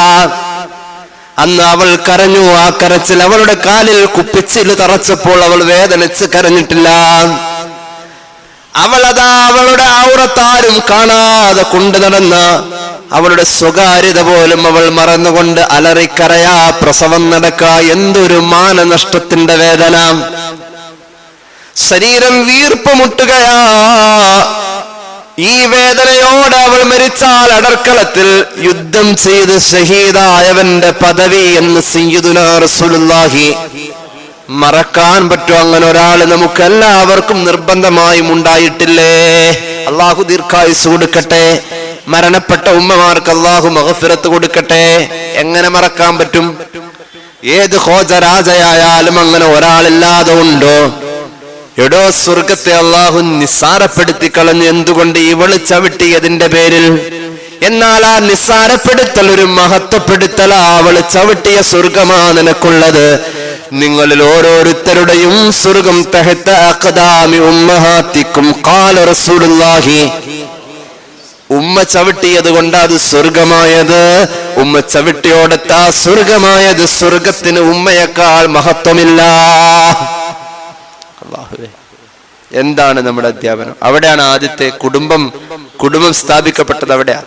അന്ന് അവൾ കരഞ്ഞു. ആ കരച്ചിൽ അവളുടെ കാലിൽ കുപ്പിച്ചില് തറച്ചപ്പോൾ അവൾ വേദനിച്ച് കരഞ്ഞിട്ടില്ല. അവളതാ അവളുടെ ഔറത്താരും കാണാതെ കൊണ്ടു നടന്ന അവളുടെ സ്വകാര്യത പോലും അവൾ മറന്നുകൊണ്ട് അലറിക്കരയാ. പ്രസവം നടക്ക. എന്തൊരു മാനനഷ്ടത്തിന്റെ വേദന. ശരീരം വീർപ്പ് മുട്ടുകയാ. ഈ വേദനയോടെ അവൾ മരിച്ചാൽ അടർക്കളത്തിൽ യുദ്ധം ചെയ്ത് ഷഹീദായവന്റെ പദവി എന്ന് സയ്യിദുനാ റസൂലുള്ളാഹി. മറക്കാൻ പറ്റുമോ അങ്ങനെ ഒരാള്? നമുക്ക് എല്ലാവർക്കും നിർബന്ധമായും ഉണ്ടായിട്ടില്ലേ? അള്ളാഹു ദീർഘായുസ് കൊടുക്കട്ടെ. മരണപ്പെട്ട ഉമ്മമാർക്ക് അള്ളാഹു മഗ്ഫിറത്ത് കൊടുക്കട്ടെ. എങ്ങനെ മറക്കാൻ പറ്റും? ഏത് ഖോജ രാജയായാലും അങ്ങനെ ഒരാളില്ലാതെ ഉണ്ടോ? എടോ, സ്വർഗത്തെ അള്ളാഹു നിസ്സാരപ്പെടുത്തി കളഞ്ഞു. എന്തുകൊണ്ട്? ഇവള് ചവിട്ടിയതിന്റെ പേരിൽ. എന്നാൽ ആ നിസ്സാരപ്പെടുത്തൽ ഒരു മഹത്വപ്പെടുത്തലാ. അവള് ചവിട്ടിയ സ്വർഗമാ നിനക്കുള്ളത്. നിങ്ങളിൽ ഓരോരുത്തരുടെയും സ്വർഗം തഹത അഖദാമി ഉമ്മഹാത്തിക്കും ഖാല റസൂലുള്ളാഹി. ഉമ്മ ചവിട്ടിയത് കൊണ്ട് അത് സ്വർഗമായത്. ഉമ്മ ചവിട്ടിയോടത്ത് ആ സ്വർഗമായത്. സ്വർഗത്തിന് ഉമ്മയേക്കാൾ മഹത്വമില്ല. എന്താണ് നമ്മുടെ അധ്യാപനം? അവിടെയാണ് ആദ്യത്തെ കുടുംബം സ്ഥാപിക്കപ്പെട്ടത്. അവിടെയാണ്.